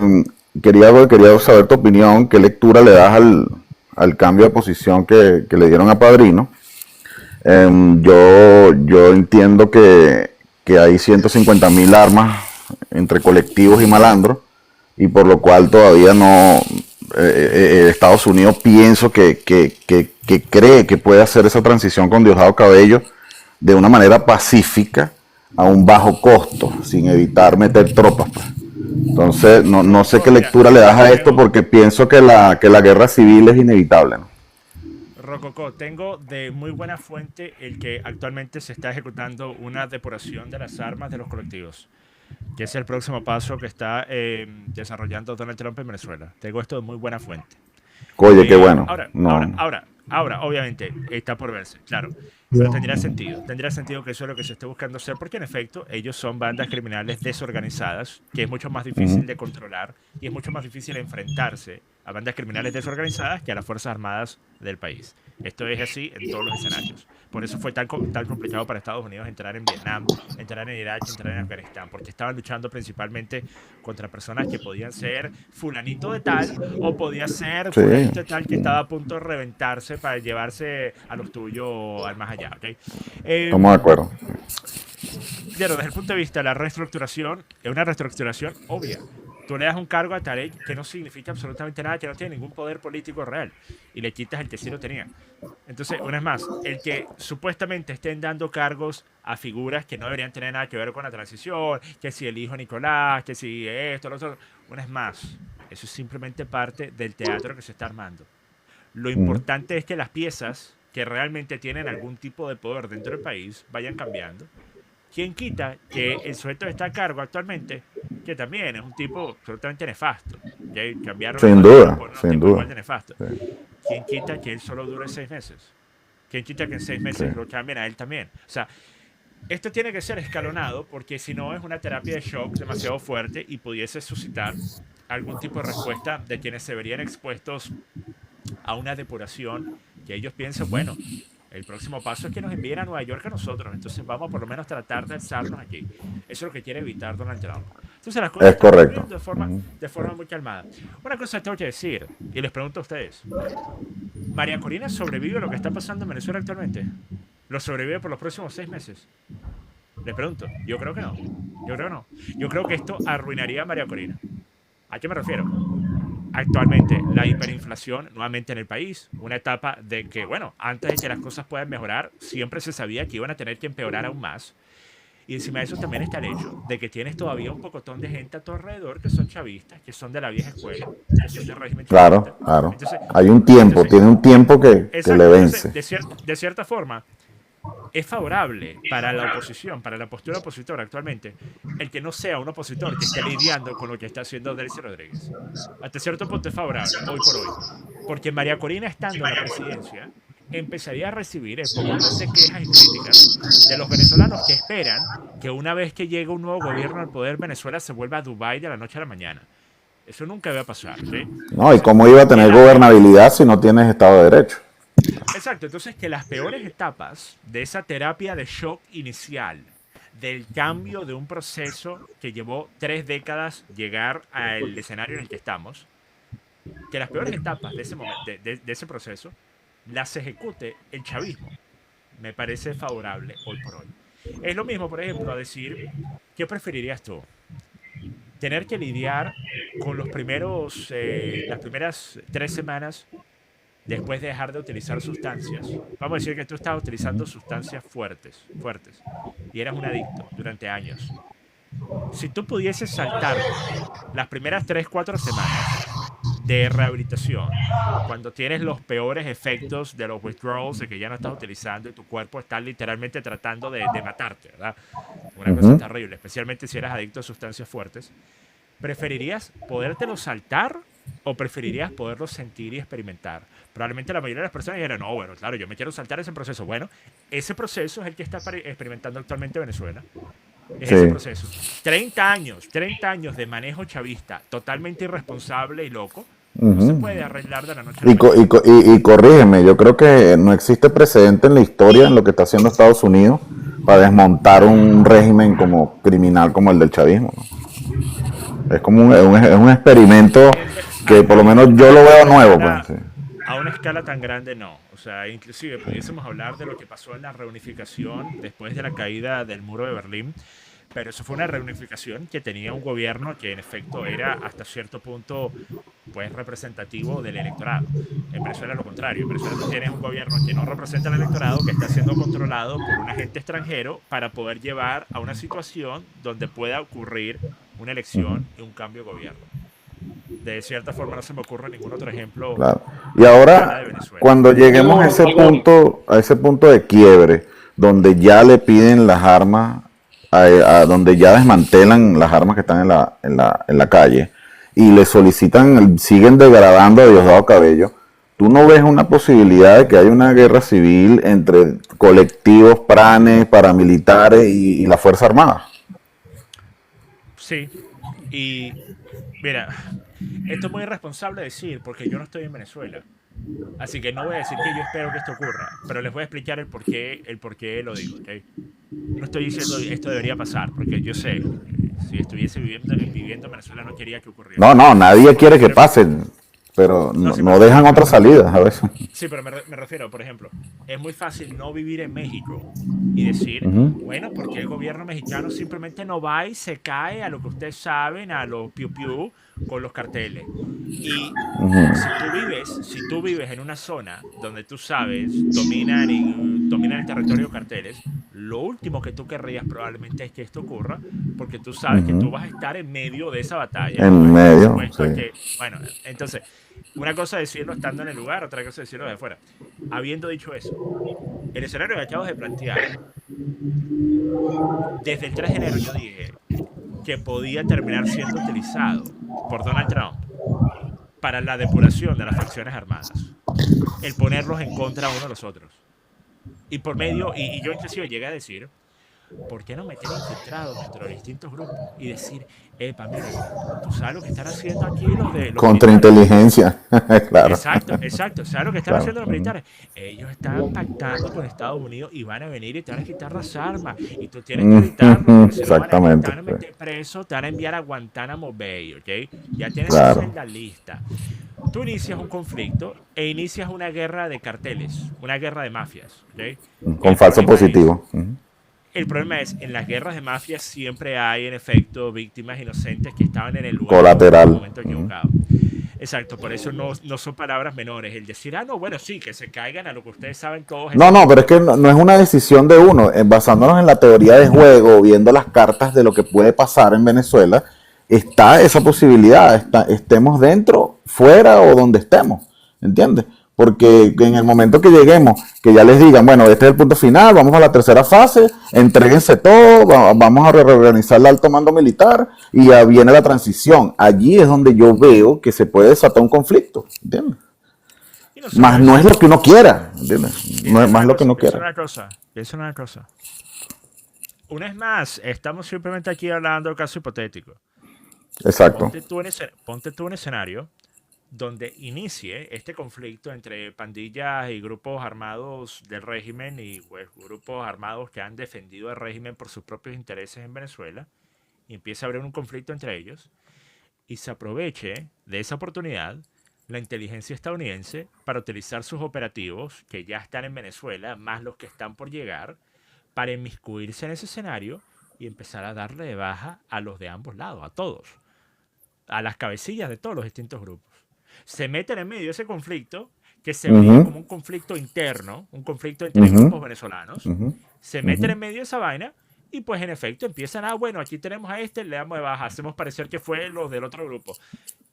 quería saber tu opinión, qué lectura le das al cambio de posición que le dieron a Padrino. Yo entiendo que hay 150.000 armas entre colectivos y malandros, y por lo cual todavía no... Estados Unidos pienso que cree que puede hacer esa transición con Diosdado Cabello de una manera pacífica a un bajo costo, sin evitar meter tropas, pues. Entonces, no sé qué lectura le das a esto, porque pienso que la guerra civil es inevitable, ¿no? Rococó, tengo de muy buena fuente el que actualmente se está ejecutando una depuración de las armas de los colectivos, que es el próximo paso que está desarrollando Donald Trump en Venezuela. Tengo esto de muy buena fuente. Oye, qué bueno. Ahora, obviamente, está por verse, claro. Pero tendría sentido que eso es lo que se esté buscando hacer, porque en efecto, ellos son bandas criminales desorganizadas, que es mucho más difícil de controlar y es mucho más difícil enfrentarse a bandas criminales desorganizadas que a las Fuerzas Armadas del país. Esto es así en todos los escenarios. Por eso fue tan complicado para Estados Unidos entrar en Vietnam, entrar en Irak, entrar en Afganistán, porque estaban luchando principalmente contra personas que podían ser fulanito de tal o podía ser fulanito de tal que estaba a punto de reventarse para llevarse a los tuyos al más allá. ¿Okay? Estamos de acuerdo. Claro, desde el punto de vista de la reestructuración, es una reestructuración obvia. Tú le das un cargo a Tarek que no significa absolutamente nada, que no tiene ningún poder político real, y le quitas el que sí lo tenía. Entonces, una vez más, el que supuestamente estén dando cargos a figuras que no deberían tener nada que ver con la transición, que si el hijo Nicolás, que si esto, lo otro, una vez más, eso es simplemente parte del teatro que se está armando. Lo importante es que las piezas que realmente tienen algún tipo de poder dentro del país vayan cambiando. ¿Quién quita que el sujeto que está a cargo actualmente, que también es un tipo absolutamente nefasto, que cambiaron sin duda, igual de nefasto? Sí. ¿Quién quita que él solo dure 6 meses? ¿Quién quita que en 6 meses lo cambien a él también? O sea, esto tiene que ser escalonado, porque si no es una terapia de shock demasiado fuerte y pudiese suscitar algún tipo de respuesta de quienes se verían expuestos a una depuración, que ellos piensen, bueno, el próximo paso es que nos envíen a Nueva York a nosotros, entonces vamos a por lo menos tratar de alzarnos aquí. Eso es lo que quiere evitar Donald Trump. Entonces las cosas es correcto. De forma muy calmada. Una cosa tengo que decir, y les pregunto a ustedes, ¿María Corina sobrevive a lo que está pasando en Venezuela actualmente? ¿Lo sobrevive por los próximos 6 meses? Les pregunto, yo creo que no. Yo creo que esto arruinaría a María Corina. ¿A qué me refiero? Actualmente, la hiperinflación nuevamente en el país, una etapa de que, bueno, antes de que las cosas puedan mejorar, siempre se sabía que iban a tener que empeorar aún más. Y encima de eso también está el hecho de que tienes todavía un pocotón de gente a tu alrededor que son chavistas, que son de la vieja escuela, que son del régimen chavista. Claro. Entonces, hay un tiempo, tiene un tiempo que le vence. De cierta forma, es favorable para la oposición, para la postura opositora actualmente, el que no sea un opositor que esté lidiando con lo que está haciendo Delcy Rodríguez. Hasta cierto punto es favorable, hoy por hoy. Porque María Corina, estando en la presidencia, empezaría a recibir el poco de quejas y críticas de los venezolanos que esperan que una vez que llegue un nuevo gobierno al poder, Venezuela se vuelva a Dubái de la noche a la mañana. Eso nunca va a pasar, ¿sí? No, ¿y cómo iba a tener gobernabilidad si no tienes Estado de Derecho? Exacto, entonces que las peores etapas de esa terapia de shock inicial, del cambio de un proceso que llevó 3 décadas llegar al escenario en el que estamos, que las peores etapas de ese momento, de ese proceso, las ejecute el chavismo. Me parece favorable hoy por hoy. Es lo mismo, por ejemplo, a decir, ¿qué preferirías tú? Tener que lidiar con las primeras 3 semanas después de dejar de utilizar sustancias. Vamos a decir que tú estabas utilizando sustancias fuertes, y eras un adicto durante años. Si tú pudieses saltar las primeras 3-4 semanas de rehabilitación, cuando tienes los peores efectos de los withdrawals, de que ya no estás utilizando y tu cuerpo está literalmente tratando de matarte, ¿verdad? Una cosa terrible, especialmente si eras adicto a sustancias fuertes. ¿Preferirías podértelo saltar o preferirías poderlo sentir y experimentar? Probablemente la mayoría de las personas dijeran, no, bueno, claro, yo me quiero saltar ese proceso. Bueno, ese proceso es el que está experimentando actualmente Venezuela. Es ese proceso. 30 años de manejo chavista totalmente irresponsable y loco. No se puede arreglar de la noche a la mañana. Y corrígeme, yo creo que no existe precedente en la historia en lo que está haciendo Estados Unidos para desmontar un régimen como criminal como el del chavismo, ¿no? Es como es un experimento que por lo menos yo lo veo nuevo. Pues, sí. A una escala tan grande no. O sea, inclusive pudiésemos hablar de lo que pasó en la reunificación después de la caída del muro de Berlín. Pero eso fue una reunificación que tenía un gobierno que en efecto era hasta cierto punto pues representativo del electorado. En Venezuela es lo contrario. En Venezuela tú tienes un gobierno que no representa al electorado, que está siendo controlado por un agente extranjero para poder llevar a una situación donde pueda ocurrir una elección y un cambio de gobierno. De cierta forma no se me ocurre ningún otro ejemplo. Claro. Y ahora, cuando lleguemos a ese punto de quiebre, donde ya le piden las armas, donde ya desmantelan las armas que están en la calle y le solicitan, siguen degradando a Diosdado Cabello, ¿tú no ves una posibilidad de que haya una guerra civil entre colectivos, pranes, paramilitares y la Fuerza Armada? Sí, y mira, esto es muy irresponsable decir porque yo no estoy en Venezuela. Así que no voy a decir que yo espero que esto ocurra, pero les voy a explicar el por qué lo digo, ¿okay? No estoy diciendo esto debería pasar, porque yo sé, si estuviese viviendo en Venezuela no quería que ocurriera. No, nadie quiere que pase, pero no dejan otras salidas a veces. Sí, pero me refiero, por ejemplo, es muy fácil no vivir en México y decir, bueno, porque el gobierno mexicano simplemente no va y se cae a lo que ustedes saben, a los piu-piu con los carteles. Y si tú vives en una zona donde tú sabes, dominan el territorio carteles, lo último que tú querrías probablemente es que esto ocurra, porque tú sabes que tú vas a estar en medio de esa batalla. En medio, sí. Bueno, entonces, una cosa es decirlo estando en el lugar, otra cosa es decirlo de afuera. Habiendo dicho eso, el escenario que acabas de plantear, desde el 3 de enero yo dije que podía terminar siendo utilizado por Donald Trump para la depuración de las facciones armadas, el ponerlos en contra uno de los otros. Y por medio, y yo inclusive llegué a decir, ¿por qué no meter infiltrados dentro de distintos grupos y decir, mira, tú sabes lo que están haciendo aquí los contrainteligencia? Claro. Exacto, ¿sabes lo que están haciendo los militares? Ellos están pactando con Estados Unidos y van a venir y te van a quitar las armas y tú tienes que evitarlo, porque si no te van a meter preso, te van a enviar a Guantánamo Bay, ¿ok? Ya tienes eso en la lista. Tú inicias un conflicto e inicias una guerra de carteles, una guerra de mafias, ¿ok? Con falso positivo. El problema es, en las guerras de mafias siempre hay, en efecto, víctimas inocentes que estaban en el lugar colateral. En el momento equivocado. Exacto, por eso no son palabras menores. El decir, no, bueno, sí, que se caigan a lo que ustedes saben todos. No, pero es que no es una decisión de uno. Basándonos en la teoría de juego, viendo las cartas de lo que puede pasar en Venezuela, está esa posibilidad. Estemos dentro, fuera o donde estemos. ¿Entiendes? Porque en el momento que lleguemos, que ya les digan, bueno, este es el punto final, vamos a la tercera fase, entréguense todo, vamos a reorganizar el alto mando militar y ya viene la transición. Allí es donde yo veo que se puede desatar un conflicto, ¿entiendes? Y no solo Más no es eso, lo que uno quiera, ¿entiendes? No piensa es más una lo que cosa, uno piensa quiera. una cosa, piensa una cosa. Una vez más, estamos simplemente aquí hablando del caso hipotético. Exacto. Ponte tú un escenario donde inicie este conflicto entre pandillas y grupos armados del régimen y pues, grupos armados que han defendido el régimen por sus propios intereses en Venezuela, y empieza a haber un conflicto entre ellos, y se aproveche de esa oportunidad la inteligencia estadounidense para utilizar sus operativos que ya están en Venezuela, más los que están por llegar, para inmiscuirse en ese escenario y empezar a darle de baja a los de ambos lados, a todos, a las cabecillas de todos los distintos grupos. Se meten en medio de ese conflicto que se veía Ujú, como un conflicto interno, un conflicto entre ujú, grupos venezolanos. ujú, Se meten ujú. en medio de esa vaina y pues en efecto empiezan a, bueno, aquí tenemos a este, le damos de baja, hacemos parecer que fue los del otro grupo.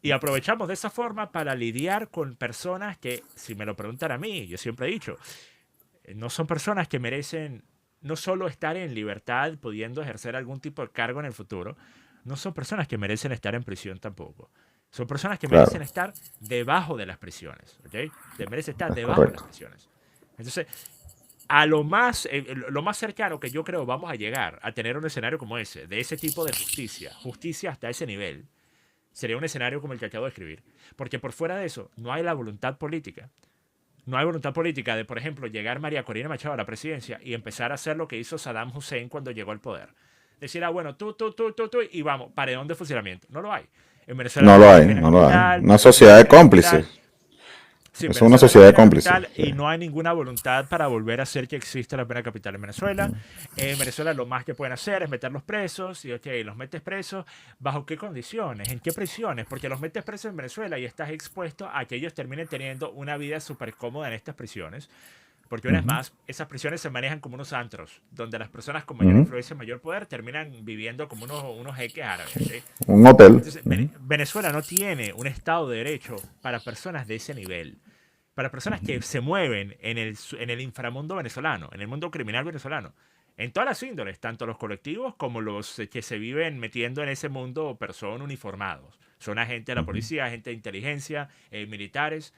Y aprovechamos de esa forma para lidiar con personas que, si me lo preguntan a mí, yo siempre he dicho, no son personas que merecen no solo estar en libertad pudiendo ejercer algún tipo de cargo en el futuro, no son personas que merecen estar en prisión tampoco. Son personas que merecen Claro, estar debajo de las prisiones, ¿ok? Merecen estar es debajo de las correcto. prisiones. Entonces, lo más cercano que yo creo vamos a llegar a tener un escenario como ese, de ese tipo de justicia, justicia hasta ese nivel, sería un escenario como el que acabo de escribir. Porque por fuera de eso, no hay la voluntad política. No hay voluntad política de, por ejemplo, llegar María Corina Machado a la presidencia y empezar a hacer lo que hizo Saddam Hussein cuando llegó al poder. Decir, ah, bueno, tú, y vamos, paredón de fusilamiento. No lo hay. En Venezuela No no lo hay hay, pena no lo hay. capital, Una no hay sociedad de pena capital. cómplices. Sí, en Es una Venezuela no hay sociedad de pena cómplices. capital Sí. y no hay ninguna voluntad para volver a hacer que exista la pena capital en Venezuela. En Venezuela lo más que pueden hacer es meterlos presos y, ok, los metes presos, ¿bajo qué condiciones? ¿En qué prisiones? Porque los metes presos en Venezuela y estás expuesto a que ellos terminen teniendo una vida súper cómoda en estas prisiones. Porque una vez Ujú, más, esas prisiones se manejan como unos antros, donde las personas con mayor ujú. influencia y mayor poder terminan viviendo como unos jeques árabes, ¿sí? Un hotel. Entonces, Ujú, Venezuela no tiene un Estado de Derecho para personas de ese nivel, para personas que se mueven en el inframundo venezolano, en el mundo criminal venezolano, en todas las índoles, tanto los colectivos como los que se viven metiendo en ese mundo, pero son uniformados. Son agentes de la ujú. policía, agentes de inteligencia, militares.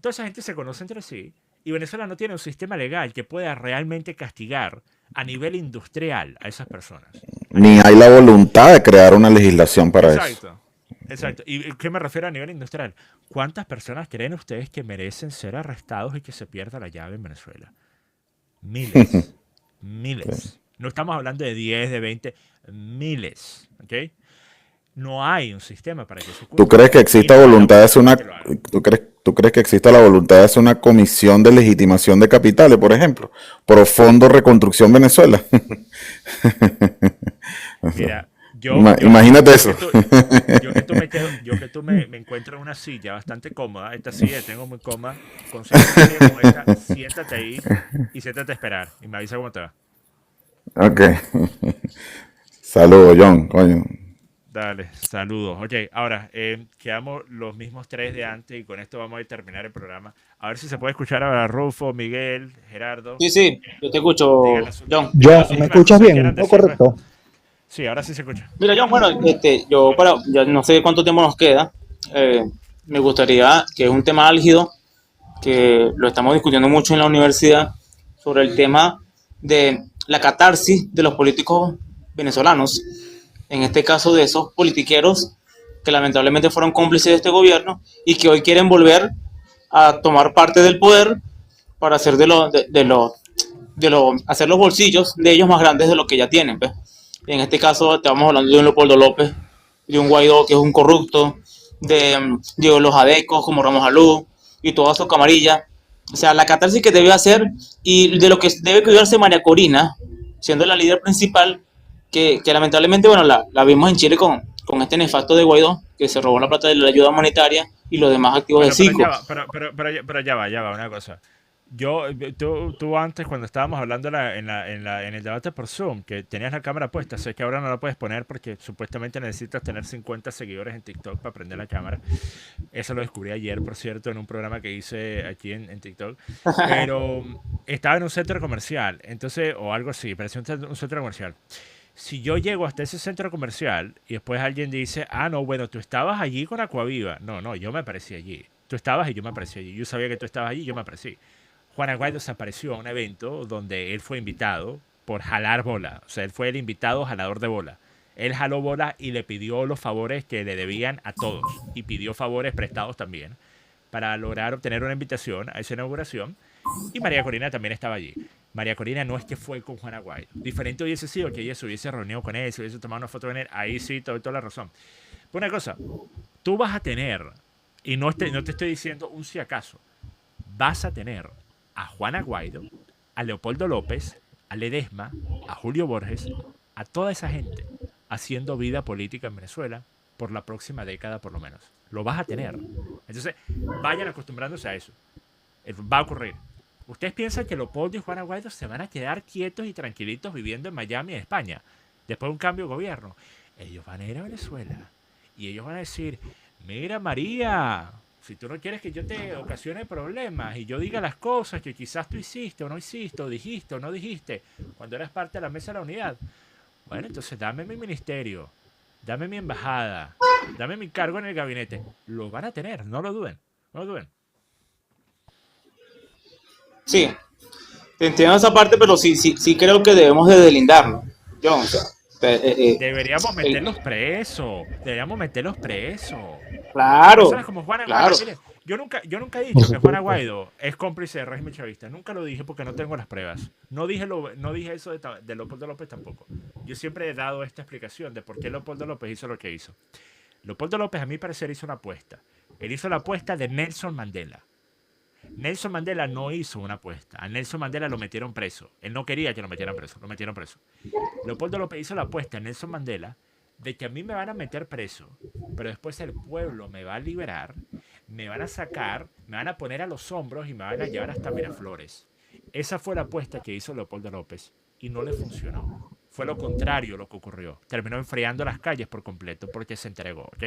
Toda esa gente se conoce entre sí y Venezuela no tiene un sistema legal que pueda realmente castigar a nivel industrial a esas personas. A Ni nivel hay la industrial. voluntad de crear una legislación para eso. Exacto. Exacto. ¿Y qué me refiero a nivel industrial? ¿Cuántas personas creen ustedes que merecen ser arrestados y que se pierda la llave en Venezuela? Miles. Sí. Miles. No estamos hablando de 10, de 20, miles. ¿Ok? No hay un sistema para que eso ¿Tú ocurra. crees que Y exista no hay la voluntad de hacer voluntad una, para que lo hagan. tú crees que exista la voluntad de hacer una comisión de legitimación de capitales, por ejemplo, por Fondo Reconstrucción Venezuela? O sea, Mira, yo, imagínate yo eso. que tú, yo que tú me encuentro en una silla bastante cómoda, esta silla la tengo muy cómoda, consejo una silla como esta, siéntate ahí y siéntate a esperar y me avisa cómo te va. Ok. Saludos, John. Coño. Dale, saludos. Ok, ahora, quedamos los mismos tres de antes y con esto vamos a terminar el programa. A ver si se puede escuchar ahora Rufo, Miguel, Gerardo. Sí, sí, yo te escucho, John. Digan John, las ¿me últimas escuchas cosas que bien? quieran ¿No? decir, pues. Correcto. Sí, ahora sí se escucha. Mira, John, bueno, yo para, ya no sé cuánto tiempo nos queda. Me gustaría, que es un tema álgido, que lo estamos discutiendo mucho en la universidad, sobre el tema de la catarsis de los políticos venezolanos, en este caso de esos politiqueros que lamentablemente fueron cómplices de este gobierno y que hoy quieren volver a tomar parte del poder para hacer hacer los bolsillos de ellos más grandes de lo que ya tienen, pues. En este caso estamos hablando de un Leopoldo López, de un Guaidó que es un corrupto, de los adecos como Ramos Alú y toda su camarilla. O sea, la catarsis que debe hacer y de lo que debe cuidarse María Corina, siendo la líder principal, que lamentablemente, bueno, la vimos en Chile con este nefasto de Guaidó, que se robó la plata de la ayuda humanitaria y los demás activos del Bueno, pero ya ciclo. va, pero ya va una cosa. Tú antes, cuando estábamos hablando en el debate por Zoom, que tenías la cámara puesta, sé que ahora no la puedes poner porque supuestamente necesitas tener 50 seguidores en TikTok para prender la cámara. Eso lo descubrí ayer, por cierto, en un programa que hice aquí en TikTok. Pero estaba en un centro comercial, entonces, o algo así, parecía un centro comercial. Si yo llego hasta ese centro comercial y después alguien dice, ah, no, bueno, tú estabas allí con Aquaviva. No, no, yo me aparecí allí. Tú estabas y yo me aparecí allí. Yo sabía que tú estabas allí y yo me aparecí. Juan Aguaido se apareció a un evento donde él fue invitado por jalar bola. O sea, él fue el invitado jalador de bola. Él jaló bola y le pidió los favores que le debían a todos. Y pidió favores prestados también para lograr obtener una invitación a esa inauguración. Y María Corina también estaba allí. María Corina no es que fue con Juan Aguaido. Diferente hubiese sido que ella se hubiese reunido con él, se hubiese tomado una foto con él. Ahí sí, toda la razón. Pero una cosa, tú vas a tener, y no te estoy diciendo un si acaso, vas a tener a Juan Aguaido, a Leopoldo López, a Ledesma, a Julio Borges, a toda esa gente haciendo vida política en Venezuela por la próxima década por lo menos. Lo vas a tener. Entonces, vayan acostumbrándose a eso. Va a ocurrir. ¿Ustedes piensan que Leopoldo y Juan Aguaido se van a quedar quietos y tranquilitos viviendo en Miami, en España, después de un cambio de gobierno? Ellos van a ir a Venezuela y ellos van a decir, mira María, si tú no quieres que yo te ocasione problemas y yo diga las cosas que quizás tú hiciste o no hiciste, o dijiste o no dijiste, cuando eras parte de la mesa de la unidad, bueno, entonces dame mi ministerio, dame mi embajada, dame mi cargo en el gabinete. Lo van a tener, no lo duden, no lo duden. Sí, te entiendo esa parte, pero sí creo que debemos de delindarlo. John, o sea, Deberíamos el- meterlos presos. Deberíamos meterlos presos. Personas claro, como Juan Aguaido. claro. Mire, yo nunca he Por dicho que Juan supuesto. Aguaido es cómplice del régimen chavista. Nunca lo dije porque no tengo las pruebas. No dije eso de Leopoldo López tampoco. Yo siempre he dado esta explicación de por qué Leopoldo López hizo lo que hizo. Leopoldo López, a mi parecer, hizo una apuesta. Él hizo la apuesta de Nelson Mandela. Nelson Mandela no hizo una apuesta. A Nelson Mandela lo metieron preso. Él no quería que lo metieran preso. Lo metieron preso. Leopoldo López hizo la apuesta a Nelson Mandela de que a mí me van a meter preso, pero después el pueblo me va a liberar, me van a sacar, me van a poner a los hombros y me van a llevar hasta Miraflores. Esa fue la apuesta que hizo Leopoldo López y no le funcionó. Fue lo contrario lo que ocurrió. Terminó enfriando las calles por completo porque se entregó, ¿ok?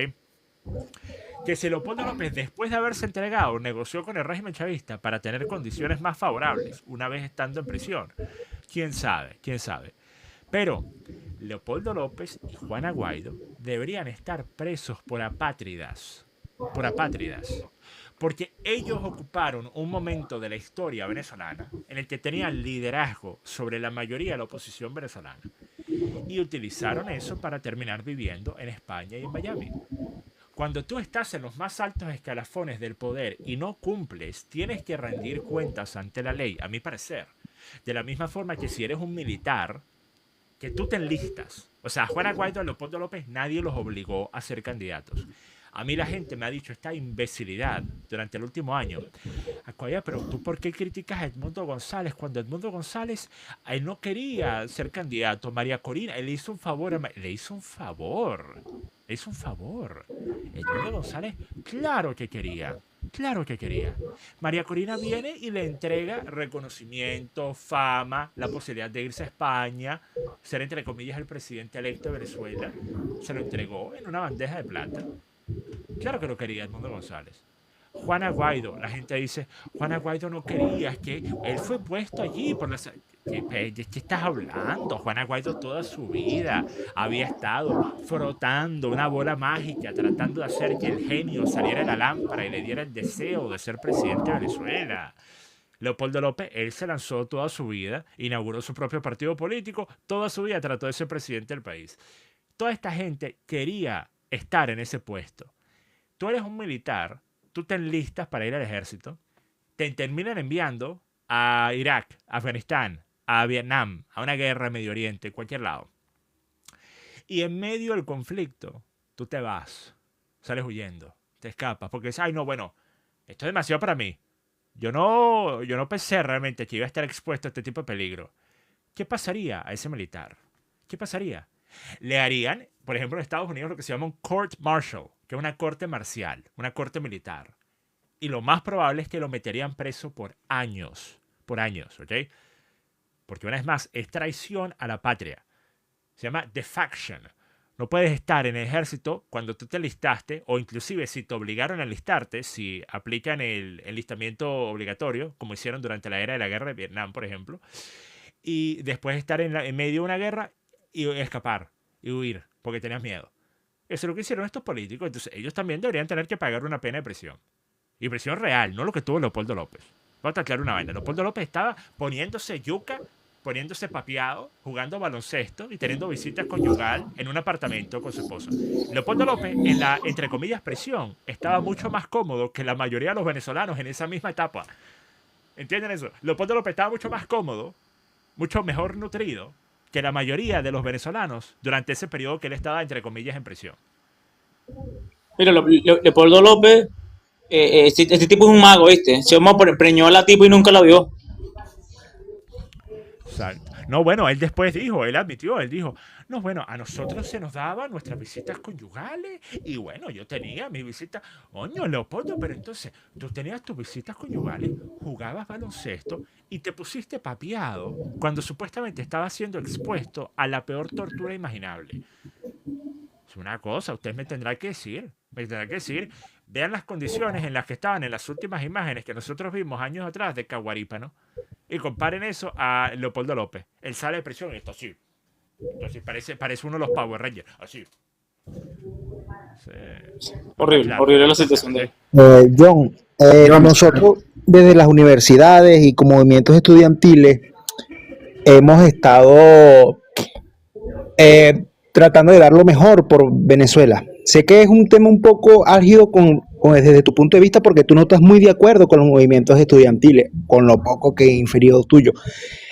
Que si Leopoldo López, después de haberse entregado, negoció con el régimen chavista para tener condiciones más favorables una vez estando en prisión. ¿Quién sabe? ¿Quién sabe? Pero Leopoldo López y Juan Aguaido deberían estar presos por apátridas. Por apátridas. Porque ellos ocuparon un momento de la historia venezolana en el que tenían liderazgo sobre la mayoría de la oposición venezolana. Y utilizaron eso para terminar viviendo en España y en Miami. Cuando tú estás en los más altos escalafones del poder y no cumples, tienes que rendir cuentas ante la ley, a mi parecer. De la misma forma que si eres un militar, que tú te enlistas. O sea, a Juan Aguaido, a Leopoldo López, nadie los obligó a ser candidatos. A mí la gente me ha dicho esta imbecilidad durante el último año. Acuaya, pero tú ¿por qué criticas a Edmundo González cuando Edmundo González él no quería ser candidato? María Corina, él le hizo un favor. Le hizo un favor. Le hizo un favor. Edmundo González, claro que quería. Claro que quería. María Corina viene y le entrega reconocimiento, fama, la posibilidad de irse a España, ser entre comillas el presidente electo de Venezuela. Se lo entregó en una bandeja de plata. Claro que lo quería Edmundo González. Juan Aguaido, la gente dice, Juan Aguaido no quería, es que él fue puesto allí por las... ¿Qué estás hablando? Juan Aguaido toda su vida había estado frotando una bola mágica, tratando de hacer que el genio saliera de la lámpara y le diera el deseo de ser presidente de Venezuela. Leopoldo López, él se lanzó toda su vida, inauguró su propio partido político, toda su vida trató de ser presidente del país. Toda esta gente quería estar en ese puesto. Tú eres un militar, tú te enlistas para ir al ejército, te terminan enviando a Irak, a Afganistán, a Vietnam, a una guerra en Medio Oriente, cualquier lado. Y en medio del conflicto, tú te vas, sales huyendo, te escapas, porque dices, ay no, bueno, esto es demasiado para mí. Yo no pensé realmente que iba a estar expuesto a este tipo de peligro. ¿Qué pasaría a ese militar? ¿Qué pasaría? Le harían, por ejemplo, en Estados Unidos lo que se llama un court martial, que es una corte marcial, una corte militar. Y lo más probable es que lo meterían preso por años. Por años, ¿ok? Porque una vez más, es traición a la patria. Se llama defection. No puedes estar en el ejército cuando tú te enlistaste, o inclusive si te obligaron a enlistarte, si aplican el enlistamiento obligatorio, como hicieron durante la era de la guerra de Vietnam, por ejemplo, y después estar en medio de una guerra y escapar y huir porque tenías miedo. Eso es lo que hicieron estos políticos. Entonces ellos también deberían tener que pagar una pena de prisión. Y prisión real, no lo que tuvo Leopoldo López. Vamos a aclarar una vaina. Leopoldo López estaba poniéndose yuca, poniéndose papeado, jugando baloncesto y teniendo visitas conyugal en un apartamento con su esposa. Leopoldo López, en la, entre comillas, prisión, estaba mucho más cómodo que la mayoría de los venezolanos en esa misma etapa. ¿Entienden eso? Leopoldo López estaba mucho más cómodo, mucho mejor nutrido que la mayoría de los venezolanos durante ese periodo que él estaba, entre comillas, en prisión. Mira, Leopoldo López, este tipo es un mago, ¿viste? Se preñó a la tipo y nunca la vio. Exacto. No, bueno, él después dijo, él admitió, él dijo, no, bueno, a nosotros se nos daban nuestras visitas conyugales y bueno, yo tenía mis visitas, coño, Leopoldo, pero entonces tú tenías tus visitas conyugales, jugabas baloncesto y te pusiste papeado cuando supuestamente estabas siendo expuesto a la peor tortura imaginable. Es una cosa, usted me tendrá que decir, vean las condiciones en las que estaban en las últimas imágenes que nosotros vimos años atrás de Caguarípano y comparen eso a Leopoldo López. Él sale de prisión y está así. Entonces parece uno de los Power Rangers, así. Sí. Horrible, Claro. horrible la situación de él. John, nosotros desde las universidades y con movimientos estudiantiles hemos estado tratando de dar lo mejor por Venezuela. Sé que es un tema un poco álgido desde tu punto de vista porque tú no estás muy de acuerdo con los movimientos estudiantiles, con lo poco que he inferido tuyo.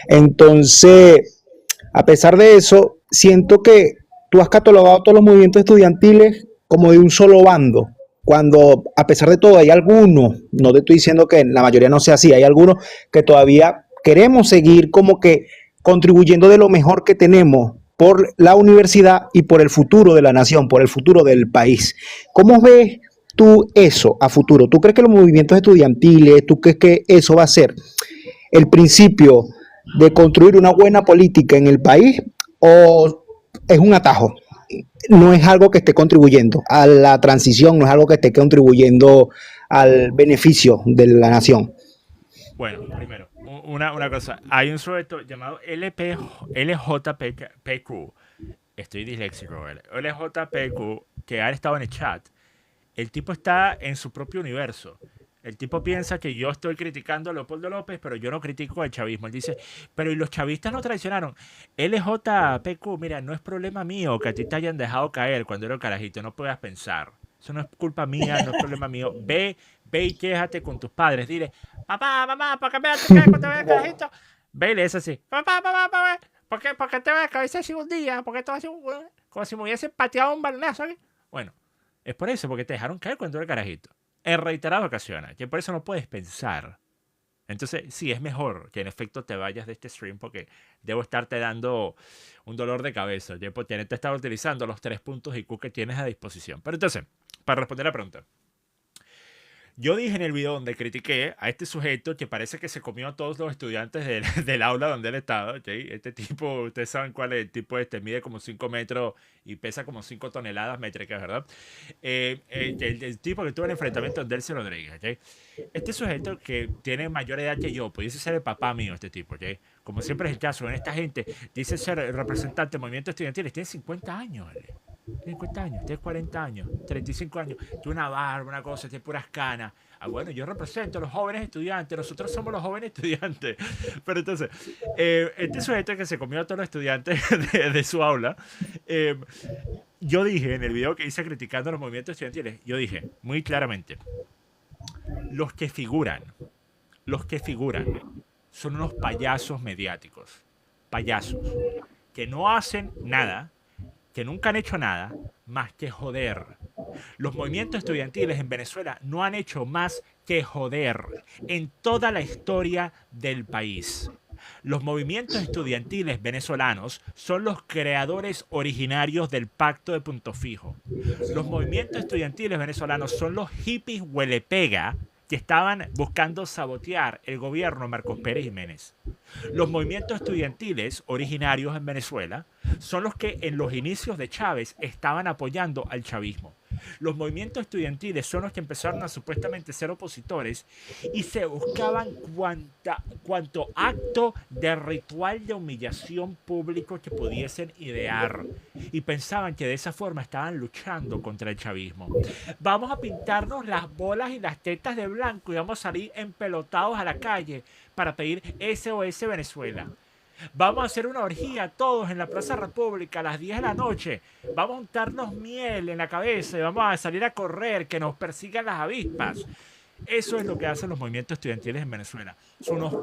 Entonces, a pesar de eso, siento que tú has catalogado todos los movimientos estudiantiles como de un solo bando, cuando a pesar de todo hay algunos, no te estoy diciendo que la mayoría no sea así, hay algunos que todavía queremos seguir como que contribuyendo de lo mejor que tenemos por la universidad y por el futuro de la nación, por el futuro del país. ¿Cómo ves tú eso a futuro? ¿Tú crees que los movimientos estudiantiles, tú crees que eso va a ser el principio de construir una buena política en el país o es un atajo? No es algo que esté contribuyendo a la transición, no es algo que esté contribuyendo al beneficio de la nación. Bueno, primero, una cosa. Hay un sujeto llamado LJPQ. Estoy disléxico, LJPQ, que ha estado en el chat. El tipo está en su propio universo. El tipo piensa que yo estoy criticando a Leopoldo López, pero yo no critico al chavismo. Él dice, pero ¿y los chavistas no traicionaron? LJPQ, mira, no es problema mío que a ti te hayan dejado caer cuando era un carajito, no puedas pensar. Eso no es culpa mía, no es problema mío. Ve y quéjate con tus padres. Dile, mamá, ¿por qué me dejaste caer cuando era carajito? Ve y le dice así, papá, ¿por qué te vas a cabeza así un día? ¿Por qué te vas así como si me hubiese pateado un balonazo aquí? Bueno, es por eso, porque te dejaron caer cuando era carajito. En reiteradas ocasiones, que por eso no puedes pensar. Entonces, sí, es mejor que en efecto te vayas de este stream porque debo estarte dando un dolor de cabeza. Yo por tenerte estado utilizando los 3 puntos IQ que tienes a disposición. Pero entonces, para responder la pregunta. Yo dije en el video donde critiqué a este sujeto que parece que se comió a todos los estudiantes del aula donde él estaba. ¿Okay? Este tipo, ustedes saben cuál es el tipo este, mide como 5 metros y pesa como 5 toneladas métricas, ¿verdad? El tipo que tuvo el enfrentamiento con Delcy Rodríguez. ¿Okay? Este sujeto que tiene mayor edad que yo, pudiese ser el papá mío, este tipo. ¿Okay? Como siempre es el caso, en esta gente dice ser representante del movimiento estudiantil, tiene 50 años, ¿vale? Tiene 50 años, tiene 40 años, 35 años, tiene una barba, una cosa, tiene puras canas. Ah, bueno, yo represento a los jóvenes estudiantes, nosotros somos los jóvenes estudiantes. Pero entonces, este sujeto que se comió a todos los estudiantes de su aula, yo dije en el video que hice criticando los movimientos estudiantiles, yo dije muy claramente, los que figuran son unos payasos mediáticos, payasos, que no hacen nada, que nunca han hecho nada más que joder. Los movimientos estudiantiles en Venezuela no han hecho más que joder en toda la historia del país. Los movimientos estudiantiles venezolanos son los creadores originarios del Pacto de Punto Fijo. Los movimientos estudiantiles venezolanos son los hippies huelepega que estaban buscando sabotear el gobierno de Marcos Pérez Jiménez. Los movimientos estudiantiles originarios en Venezuela son los que en los inicios de Chávez estaban apoyando al chavismo. Los movimientos estudiantiles son los que empezaron a supuestamente ser opositores y se buscaban cuanto acto de ritual de humillación público que pudiesen idear. Y pensaban que de esa forma estaban luchando contra el chavismo. Vamos a pintarnos las bolas y las tetas de blanco y vamos a salir empelotados a la calle para pedir SOS Venezuela. Vamos a hacer una orgía todos en la Plaza República a las 10 de la noche. Vamos a untarnos miel en la cabeza y vamos a salir a correr, que nos persigan las avispas. Eso es lo que hacen los movimientos estudiantiles en Venezuela. Son unos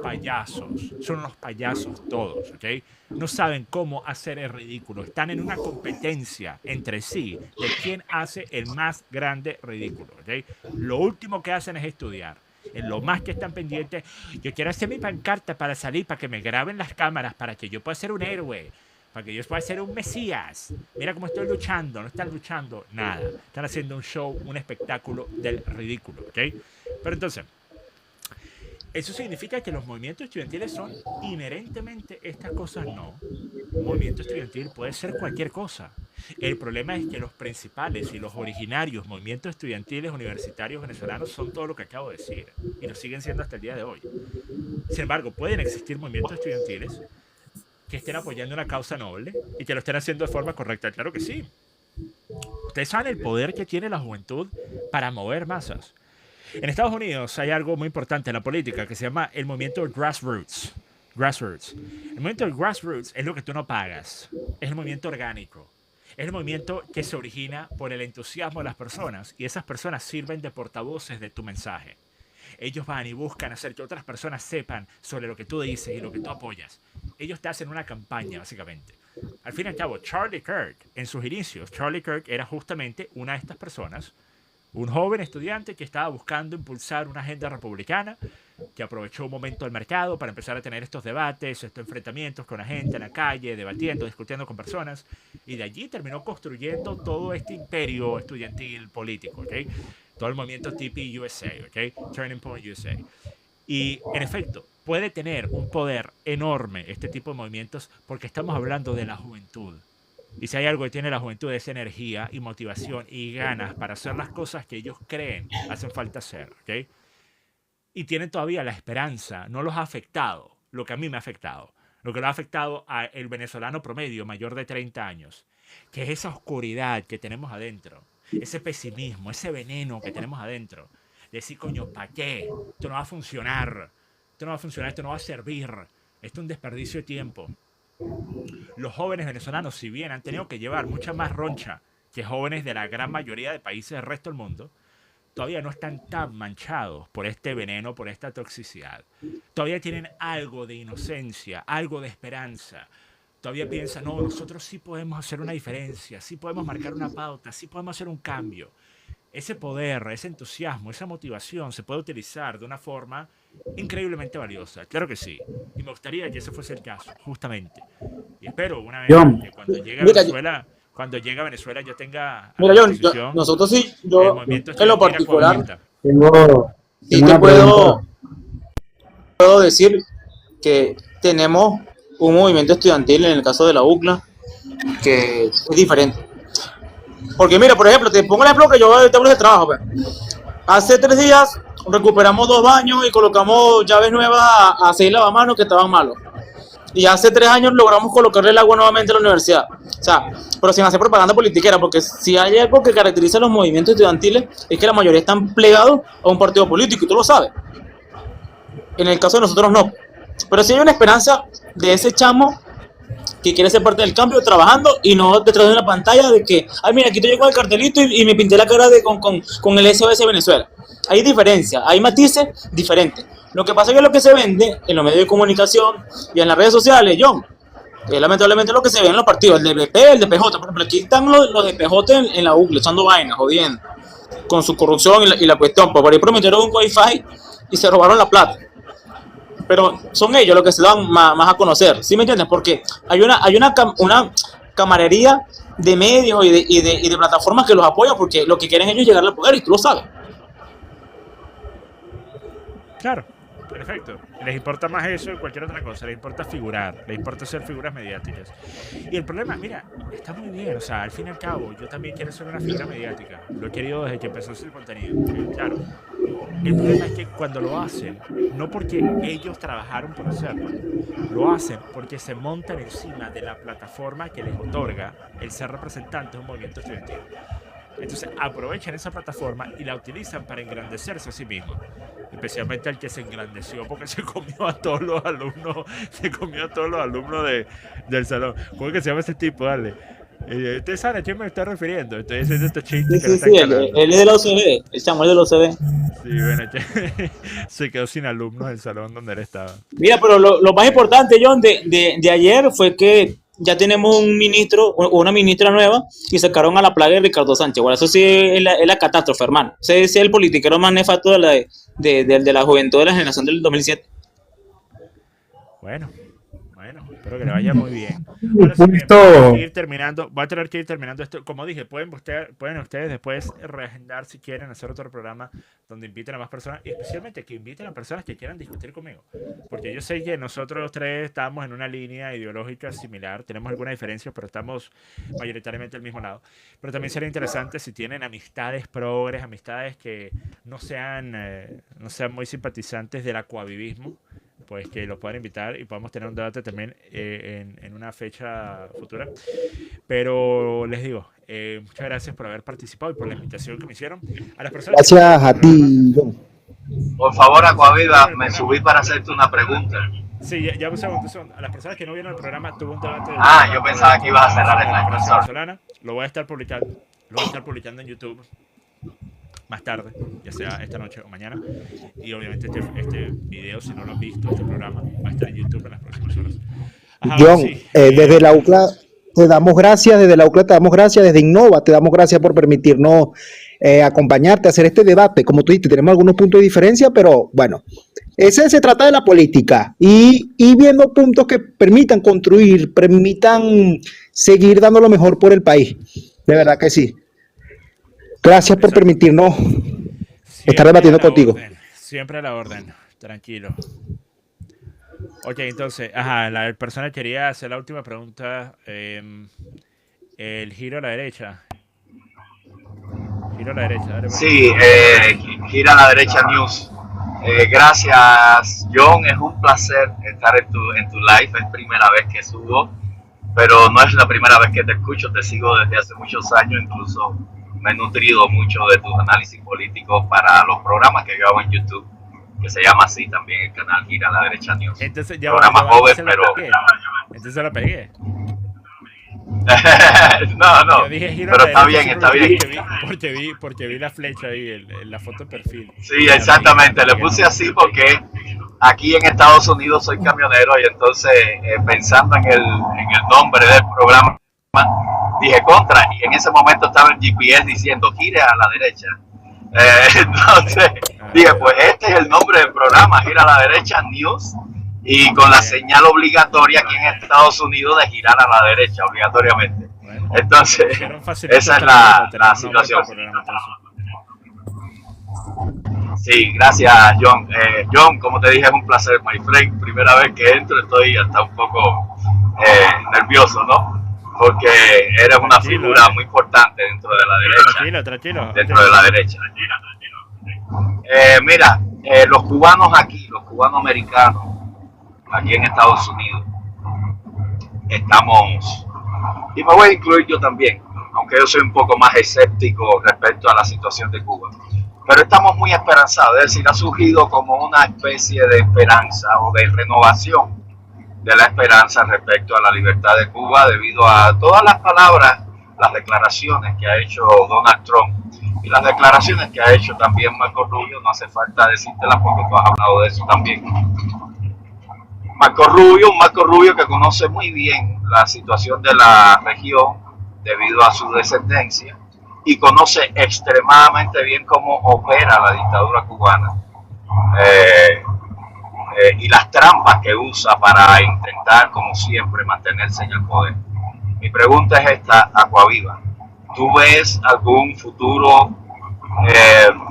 payasos todos, ¿ok? No saben cómo hacer el ridículo. Están en una competencia entre sí de quién hace el más grande ridículo, ¿ok? Lo último que hacen es estudiar. En lo más que están pendientes, yo quiero hacer mi pancarta para salir, para que me graben las cámaras, para que yo pueda ser un héroe, para que yo pueda ser un mesías. Mira cómo estoy luchando. No están luchando nada. Están haciendo un show, un espectáculo del ridículo, ¿ok? Pero entonces, ¿eso significa que los movimientos estudiantiles son inherentemente estas cosas? No. Un movimiento estudiantil puede ser cualquier cosa. El problema es que los principales y los originarios movimientos estudiantiles universitarios venezolanos son todo lo que acabo de decir. Y lo siguen siendo hasta el día de hoy. Sin embargo, pueden existir movimientos estudiantiles que estén apoyando una causa noble y que lo estén haciendo de forma correcta. Claro que sí. Ustedes saben el poder que tiene la juventud para mover masas. En Estados Unidos hay algo muy importante en la política que se llama el movimiento grassroots. El movimiento grassroots es lo que tú no pagas. Es el movimiento orgánico. Es el movimiento que se origina por el entusiasmo de las personas y esas personas sirven de portavoces de tu mensaje. Ellos van y buscan hacer que otras personas sepan sobre lo que tú dices y lo que tú apoyas. Ellos te hacen una campaña, básicamente. Al fin y al cabo, Charlie Kirk, en sus inicios, Charlie Kirk era justamente una de estas personas, un joven estudiante que estaba buscando impulsar una agenda republicana, que aprovechó un momento del mercado para empezar a tener estos debates, estos enfrentamientos con la gente en la calle, debatiendo, discutiendo con personas, y de allí terminó construyendo todo este imperio estudiantil político, ¿ok? Todo el movimiento TP USA, ¿ok? Turning Point USA. Y, en efecto, puede tener un poder enorme este tipo de movimientos porque estamos hablando de la juventud. Y si hay algo que tiene la juventud es energía y motivación y ganas para hacer las cosas que ellos creen hacen falta hacer, ¿ok? Y tienen todavía la esperanza, no los ha afectado, lo que a mí me ha afectado, lo que lo ha afectado al venezolano promedio mayor de 30 años, que es esa oscuridad que tenemos adentro, ese pesimismo, ese veneno que tenemos adentro, decir, coño, ¿para qué? Esto no va a funcionar, esto no va a funcionar, esto no va a servir, esto es un desperdicio de tiempo. Los jóvenes venezolanos, si bien han tenido que llevar mucha más roncha que jóvenes de la gran mayoría de países del resto del mundo, todavía no están tan manchados por este veneno, por esta toxicidad. Todavía tienen algo de inocencia, algo de esperanza. Todavía piensan, no, nosotros sí podemos hacer una diferencia, sí podemos marcar una pauta, sí podemos hacer un cambio. Ese poder, ese entusiasmo, esa motivación se puede utilizar de una forma increíblemente valiosa. Claro que sí. Y me gustaría que ese fuese el caso, justamente. Y espero una vez que cuando llegue a Venezuela... Cuando llegue a Venezuela yo tenga nosotros sí, yo en lo particular sí puedo decir que tenemos un movimiento estudiantil en el caso de la UCLA que es diferente. Porque mira, por ejemplo, te pongo el ejemplo que yo tengo de trabajo. Pues. Hace 3 días recuperamos 2 baños y colocamos llaves nuevas a 6 lavamanos que estaban malos. Y hace 3 años logramos colocarle el agua nuevamente a la universidad. O sea, pero sin hacer propaganda politiquera, porque si hay algo que caracteriza a los movimientos estudiantiles es que la mayoría están plegados a un partido político, y tú lo sabes. En el caso de nosotros no. Pero sí hay una esperanza de ese chamo que quiere ser parte del cambio trabajando y no detrás de una pantalla de que, ay, mira, aquí te llegó el cartelito y me pinté la cara con el SOS Venezuela. Hay diferencia, hay matices diferentes. Lo que pasa es que lo que se vende en los medios de comunicación y en las redes sociales, John, es lamentablemente lo que se ve en los partidos, el de BP, el de PJ. Por ejemplo, aquí están los de PJ en la UCLA, echando vainas, jodiendo, con su corrupción y la cuestión. Por ahí prometieron un Wi-Fi y se robaron la plata. Pero son ellos los que se dan más a conocer, ¿sí me entiendes? Porque hay una camaradería de medios y de plataformas que los apoyan porque lo que quieren ellos es llegar al poder y tú lo sabes. Claro, en efecto. Les importa más eso que cualquier otra cosa. Les importa figurar, les importa ser figuras mediáticas. Y el problema, mira, está muy bien. O sea, al fin y al cabo, yo también quiero ser una figura mediática. Lo he querido desde que empezó a hacer contenido. Claro. El problema es que cuando lo hacen, no porque ellos trabajaron por hacerlo, lo hacen porque se montan encima de la plataforma que les otorga el ser representantes de un movimiento estudiantil. Entonces aprovechan esa plataforma y la utilizan para engrandecerse a sí mismos. Especialmente el que se engrandeció porque se comió a todos los alumnos, del salón. ¿Cómo es que se llama ese tipo? Dale. Usted sabe a quién me está refiriendo. Estoy diciendo estos Sí, chistes que sí, le están sí, calando. él es de la OCB, el chamo es de la OCB. Sí, bueno, se quedó sin alumnos del salón donde él estaba. Mira, pero lo más importante, John, de ayer fue que ya tenemos un ministro o una ministra nueva y sacaron a la plaga de Ricardo Sánchez. Bueno, eso sí es la catástrofe, hermano. Ese es el politiquero más nefasto de la juventud de la generación del 2007. Bueno, espero que le vaya muy bien. Ahora sí, Esto- voy a tener que ir terminando esto. Como dije, pueden ustedes después reagendar si quieren hacer otro programa donde inviten a más personas y especialmente que inviten a personas que quieran discutir conmigo. Porque yo sé que nosotros los tres estamos en una línea ideológica similar, tenemos algunas diferencias, pero estamos mayoritariamente del mismo lado. Pero también sería interesante si tienen amistades progres, amistades que no sean muy simpatizantes del acuavivismo, pues que los puedan invitar y podamos tener un debate también en una fecha futura. Pero les digo, muchas gracias por haber participado y por la invitación que me hicieron. A las personas que Gracias a ti, John. Por favor, Acuaviva, me subí para hacerte una pregunta. Sí, ya un segundo. A las personas que no vieron el programa, tuve un debate. Yo pensaba que ibas a cerrar el live, sorry. venezolana. Lo voy a estar publicando en YouTube más tarde, ya sea esta noche o mañana. Y obviamente este video, si no lo han visto, este programa va a estar en YouTube en las próximas horas. Ajá, John, sí. desde la UCLA te damos gracias, desde Innova te damos gracias por permitirnos acompañarte a hacer este debate. Como tú dijiste, tenemos algunos puntos de diferencia, pero bueno, ese se trata de la política y viendo puntos que permitan construir, permitan seguir dando lo mejor por el país. De verdad que sí. Gracias por permitirnos estar debatiendo contigo. Siempre a la orden, tranquilo. Ok, entonces, la persona quería hacer la última pregunta. El giro a la derecha. Giro a la derecha, dale. Sí, gira a la derecha News. Gracias, John. Es un placer estar en tu live. Es primera vez que subo, pero no es la primera vez que te escucho. Te sigo desde hace muchos años, incluso me he nutrido mucho de tus análisis políticos para los programas que yo hago en YouTube, que se llama así también el canal Gira a la Derecha News. Entonces Programa joven, pero... Entonces la pegué. no, Yo dije giro a pero la está derecha bien, está bien. porque vi la flecha ahí, la foto de perfil. Sí, exactamente. Le puse así porque aquí en Estados Unidos soy camionero y entonces pensando en el nombre del programa dije contra y en ese momento estaba el GPS diciendo gire a la derecha. Entonces dije pues este es el nombre del programa, gira a la derecha News y con la señal obligatoria aquí en Estados Unidos de girar a la derecha obligatoriamente. Bueno, Entonces esa es la situación. Sí, gracias John. John, como te dije, es un placer, my friend. Primera vez que entro, estoy hasta un poco nervioso, ¿no? Porque eres una figura muy importante dentro de la derecha. Tranquilo. Dentro de la derecha. Mira, los cubanos americanos, aquí en Estados Unidos, estamos, y me voy a incluir yo también, aunque yo soy un poco más escéptico respecto a la situación de Cuba. Pero estamos muy esperanzados, es decir, ha surgido como una especie de esperanza o de renovación de la esperanza respecto a la libertad de Cuba debido a todas las palabras, las declaraciones que ha hecho Donald Trump y las declaraciones que ha hecho también Marco Rubio. No hace falta decírtelas porque tú has hablado de eso también. Marco Rubio que conoce muy bien la situación de la región debido a su descendencia y conoce extremadamente bien cómo opera la dictadura cubana y las trampas que usa para intentar, como siempre, mantenerse en el poder. Mi pregunta es esta, Acuaviva. ¿Tú ves algún futuro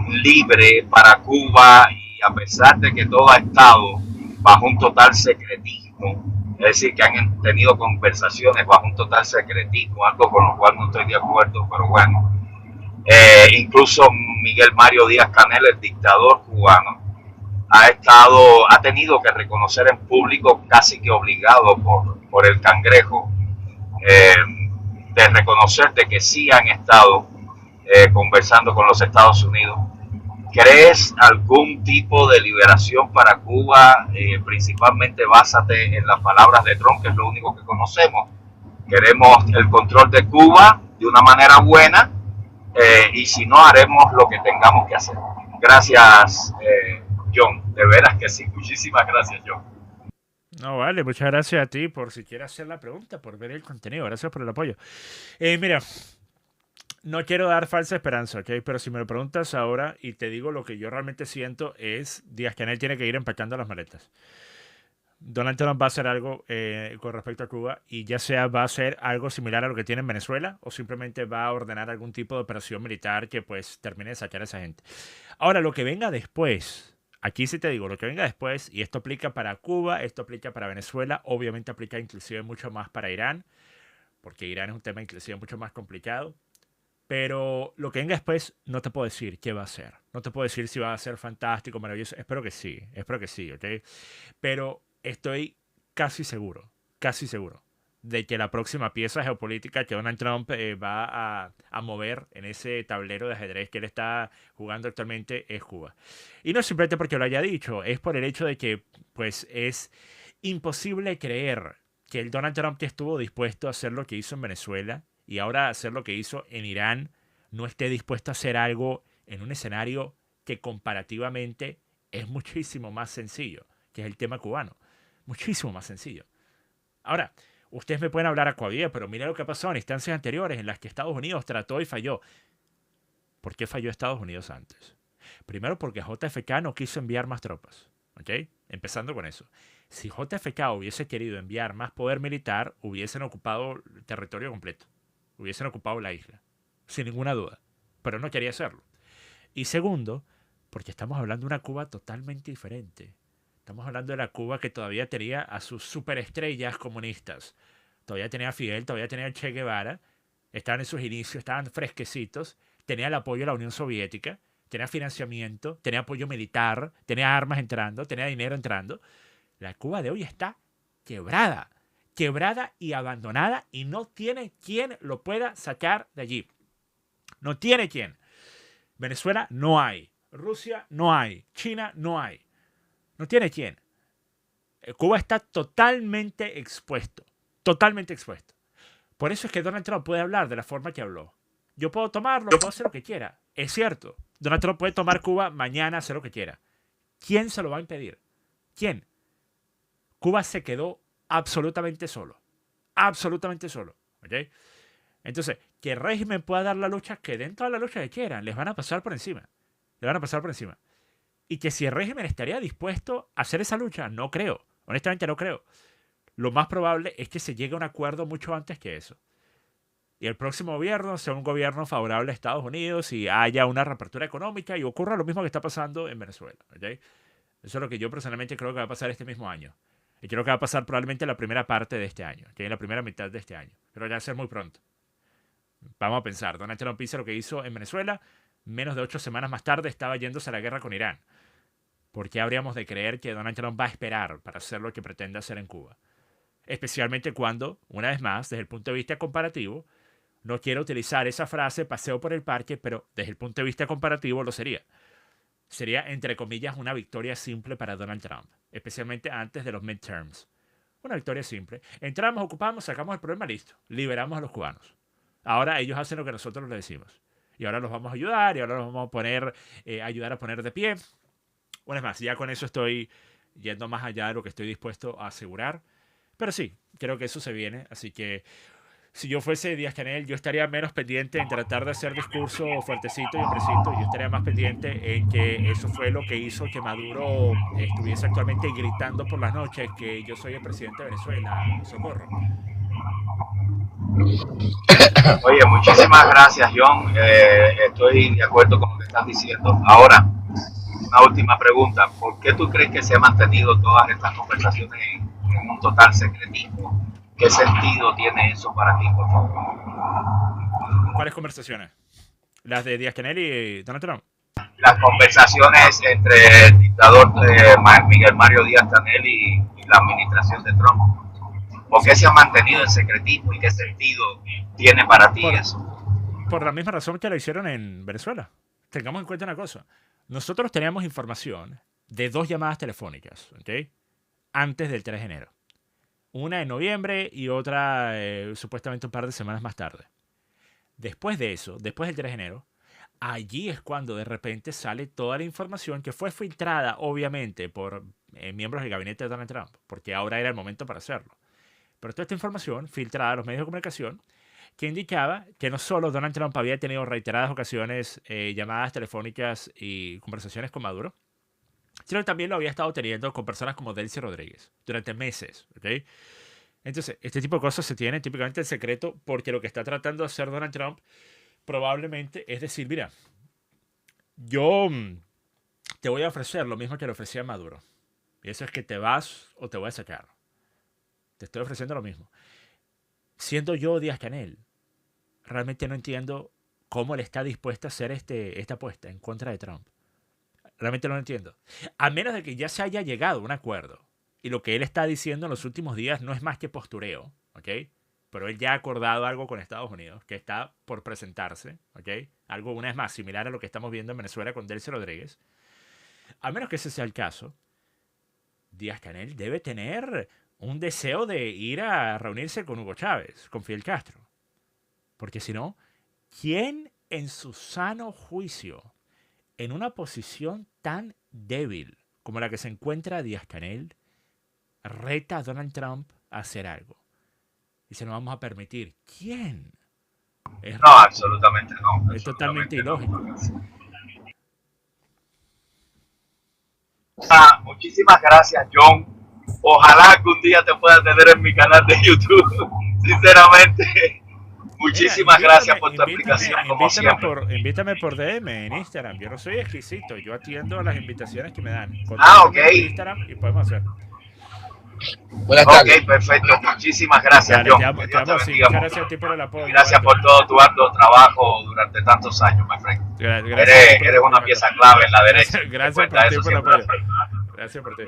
libre para Cuba y a pesar de que todo ha estado bajo un total secretismo, es decir, que han tenido conversaciones bajo un total secretismo, algo con lo cual no estoy de acuerdo, pero bueno, incluso Miguel Mario Díaz-Canel, el dictador cubano, ha tenido que reconocer en público, casi que obligado por el Cangrejo, de reconocer de que sí han estado conversando con los Estados Unidos. ¿Crees algún tipo de liberación para Cuba? Principalmente básate en las palabras de Trump, que es lo único que conocemos. Queremos el control de Cuba de una manera buena, y si no, haremos lo que tengamos que hacer. Gracias, John. De veras que sí. Muchísimas gracias, John. No, vale, muchas gracias a ti por siquiera hacer la pregunta, por ver el contenido. Gracias por el apoyo. Mira, no quiero dar falsa esperanza, ¿ok? Pero si me lo preguntas ahora y te digo lo que yo realmente siento es Díaz-Canel tiene que ir empacando las maletas. Donald Trump va a hacer algo con respecto a Cuba y ya sea va a hacer algo similar a lo que tiene en Venezuela o simplemente va a ordenar algún tipo de operación militar que pues termine de sacar a esa gente. Ahora, lo que venga después, aquí sí te digo, lo que venga después, y esto aplica para Cuba, esto aplica para Venezuela, obviamente aplica inclusive mucho más para Irán, porque Irán es un tema inclusive mucho más complicado. Pero lo que venga después no te puedo decir qué va a ser. No te puedo decir si va a ser fantástico, maravilloso. Espero que sí, ¿ok? Pero estoy casi seguro de que la próxima pieza geopolítica que Donald Trump va a mover en ese tablero de ajedrez que él está jugando actualmente es Cuba. Y no simplemente porque lo haya dicho, es por el hecho de que pues es imposible creer que el Donald Trump que estuvo dispuesto a hacer lo que hizo en Venezuela y ahora hacer lo que hizo en Irán, no esté dispuesto a hacer algo en un escenario que comparativamente es muchísimo más sencillo, que es el tema cubano. Muchísimo más sencillo. Ahora, ustedes me pueden hablar a Coavía, pero mira lo que ha pasado en instancias anteriores en las que Estados Unidos trató y falló. ¿Por qué falló Estados Unidos antes? Primero porque JFK no quiso enviar más tropas. ¿Ok? Empezando con eso. Si JFK hubiese querido enviar más poder militar, hubiesen ocupado el territorio completo. Hubiesen ocupado la isla, sin ninguna duda, pero no quería hacerlo. Y segundo, porque estamos hablando de una Cuba totalmente diferente. Estamos hablando de la Cuba que todavía tenía a sus superestrellas comunistas. Todavía tenía a Fidel, todavía tenía a Che Guevara, estaban en sus inicios, estaban fresquecitos, tenía el apoyo de la Unión Soviética, tenía financiamiento, tenía apoyo militar, tenía armas entrando, tenía dinero entrando. La Cuba de hoy está quebrada y abandonada y no tiene quien lo pueda sacar de allí. No tiene quien. Venezuela no hay. Rusia no hay. China no hay. No tiene quien. Cuba está totalmente expuesto. Totalmente expuesto. Por eso es que Donald Trump puede hablar de la forma que habló. Yo puedo tomarlo, puedo hacer lo que quiera. Es cierto. Donald Trump puede tomar Cuba mañana, hacer lo que quiera. ¿Quién se lo va a impedir? ¿Quién? Cuba se quedó absolutamente solo. Absolutamente solo. ¿Ok? Entonces, que el régimen pueda dar la lucha, que den toda la lucha que quieran. Les van a pasar por encima. Les van a pasar por encima. Y que si el régimen estaría dispuesto a hacer esa lucha, no creo. Honestamente no creo. Lo más probable es que se llegue a un acuerdo mucho antes que eso. Y el próximo gobierno sea un gobierno favorable a Estados Unidos y haya una reapertura económica y ocurra lo mismo que está pasando en Venezuela. ¿Ok? Eso es lo que yo personalmente creo que va a pasar este mismo año. Y creo que va a pasar probablemente en la primera parte de este año, que en la primera mitad de este año. Creo que va a ser muy pronto. Vamos a pensar, Donald Trump hizo lo que hizo en Venezuela, menos de 8 semanas más tarde estaba yéndose a la guerra con Irán. ¿Por qué habríamos de creer que Donald Trump va a esperar para hacer lo que pretende hacer en Cuba? Especialmente cuando, una vez más, desde el punto de vista comparativo, no quiero utilizar esa frase paseo por el parque, pero desde el punto de vista comparativo lo sería. Sería, entre comillas, una victoria simple para Donald Trump, especialmente antes de los midterms. Una victoria simple. Entramos, ocupamos, sacamos el problema, listo. Liberamos a los cubanos. Ahora ellos hacen lo que nosotros les decimos. Y ahora los vamos a ayudar, y ahora los vamos a poner, ayudar a poner de pie. Una vez más, ya con eso estoy yendo más allá de lo que estoy dispuesto a asegurar. Pero sí, creo que eso se viene. Así que si yo fuese Díaz-Canel, yo estaría menos pendiente en tratar de hacer discurso fuertecito y hombrecito. Yo estaría más pendiente en que eso fue lo que hizo que Maduro estuviese actualmente gritando por las noches que yo soy el presidente de Venezuela. Socorro. Oye, muchísimas gracias, John. Estoy de acuerdo con lo que estás diciendo. Ahora, una última pregunta. ¿Por qué tú crees que se han mantenido todas estas conversaciones en un total secretismo? ¿Qué sentido tiene eso para ti, por favor? ¿Cuáles conversaciones? ¿Las de Díaz-Canel y Donald Trump? Las conversaciones entre el dictador Miguel Mario Díaz-Canel y la administración de Trump. ¿Por qué se ha mantenido en secretismo y qué sentido tiene para ti eso? Por la misma razón que lo hicieron en Venezuela. Tengamos en cuenta una cosa. Nosotros teníamos información de 2 llamadas telefónicas, ¿ok? Antes del 3 de enero. Una en noviembre y otra supuestamente un par de semanas más tarde. Después de eso, después del 3 de enero, allí es cuando de repente sale toda la información que fue filtrada, obviamente, por miembros del gabinete de Donald Trump, porque ahora era el momento para hacerlo. Pero toda esta información filtrada a los medios de comunicación que indicaba que no solo Donald Trump había tenido reiteradas ocasiones llamadas telefónicas y conversaciones con Maduro, sino que también lo había estado teniendo con personas como Delcy Rodríguez durante meses. ¿Okay? Entonces, este tipo de cosas se tienen típicamente en secreto porque lo que está tratando de hacer Donald Trump probablemente es decir, mira, yo te voy a ofrecer lo mismo que le ofrecía a Maduro. Y eso es que te vas o te voy a sacar. Te estoy ofreciendo lo mismo. Siendo yo Díaz-Canel, realmente no entiendo cómo él está dispuesto a hacer esta apuesta en contra de Trump. Realmente no lo entiendo. A menos de que ya se haya llegado a un acuerdo. Y lo que él está diciendo en los últimos días no es más que postureo. ¿Ok? Pero él ya ha acordado algo con Estados Unidos, que está por presentarse. ¿Ok? Algo, una vez más, similar a lo que estamos viendo en Venezuela con Delcy Rodríguez. A menos que ese sea el caso, Díaz-Canel debe tener un deseo de ir a reunirse con Hugo Chávez, con Fidel Castro. Porque si no, ¿quién en su sano juicio, en una posición tan débil como la que se encuentra Díaz-Canel, reta a Donald Trump a hacer algo? Y se lo vamos a permitir. ¿Quién? No, absolutamente no. Es totalmente ilógico. Muchísimas gracias, John. Ojalá algún día te pueda tener en mi canal de YouTube. Sinceramente, muchísimas gracias por tu explicación, como siempre. Invítame por DM en Instagram. Yo no soy exquisito. Yo atiendo a las invitaciones que me dan. Ok. En Instagram y podemos hacer. Buenas tardes. Ok, perfecto. Muchísimas gracias, Dale, John. te Que Dios te muchas bendiga. gracias a ti por el apoyo. Gracias por todo tu arduo trabajo durante tantos años, my friend. Gracias Eres una pieza clave en la derecha. Gracias por Recuerda ti eso por el siempre. apoyo. Gracias por ti.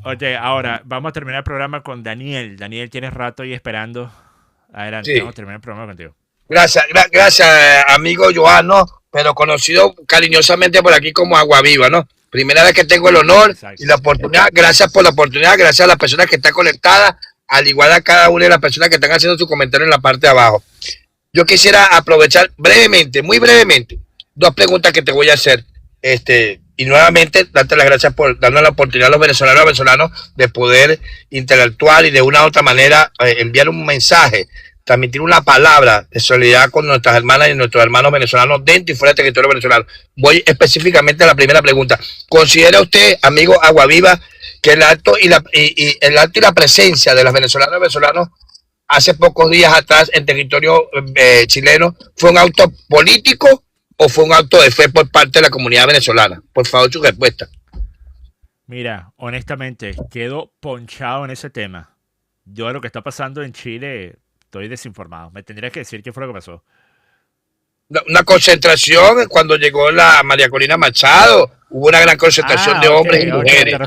Oye, ahora vamos a terminar el programa con Daniel. Daniel, tienes rato ahí esperando. Adelante, Sí. vamos a terminar el programa contigo. Gracias, amigo Joano, pero conocido cariñosamente por aquí como Agua Viva, ¿no? Primera vez que tengo el honor Exacto. y la oportunidad. Gracias por la oportunidad, gracias a las personas que están conectadas, al igual a cada una de las personas que están haciendo su comentario en la parte de abajo. Yo quisiera aprovechar brevemente, muy brevemente, 2 preguntas que te voy a hacer. Y nuevamente, darte las gracias por darnos la oportunidad a los venezolanos de poder interactuar y de una u otra manera enviar un mensaje, transmitir una palabra de solidaridad con nuestras hermanas y nuestros hermanos venezolanos dentro y fuera del territorio venezolano. Voy específicamente a la primera pregunta. ¿Considera usted, amigo Aguaviva, que el acto y la presencia de las venezolanas y venezolanos hace pocos días atrás en territorio chileno fue un acto político o fue un acto de fe por parte de la comunidad venezolana? Por favor, su respuesta. Mira, honestamente, quedo ponchado en ese tema. Yo de lo que está pasando en Chile estoy desinformado. Me tendrías que decir qué fue lo que pasó. Una concentración cuando llegó la María Corina Machado. Hubo una gran concentración de hombres y mujeres.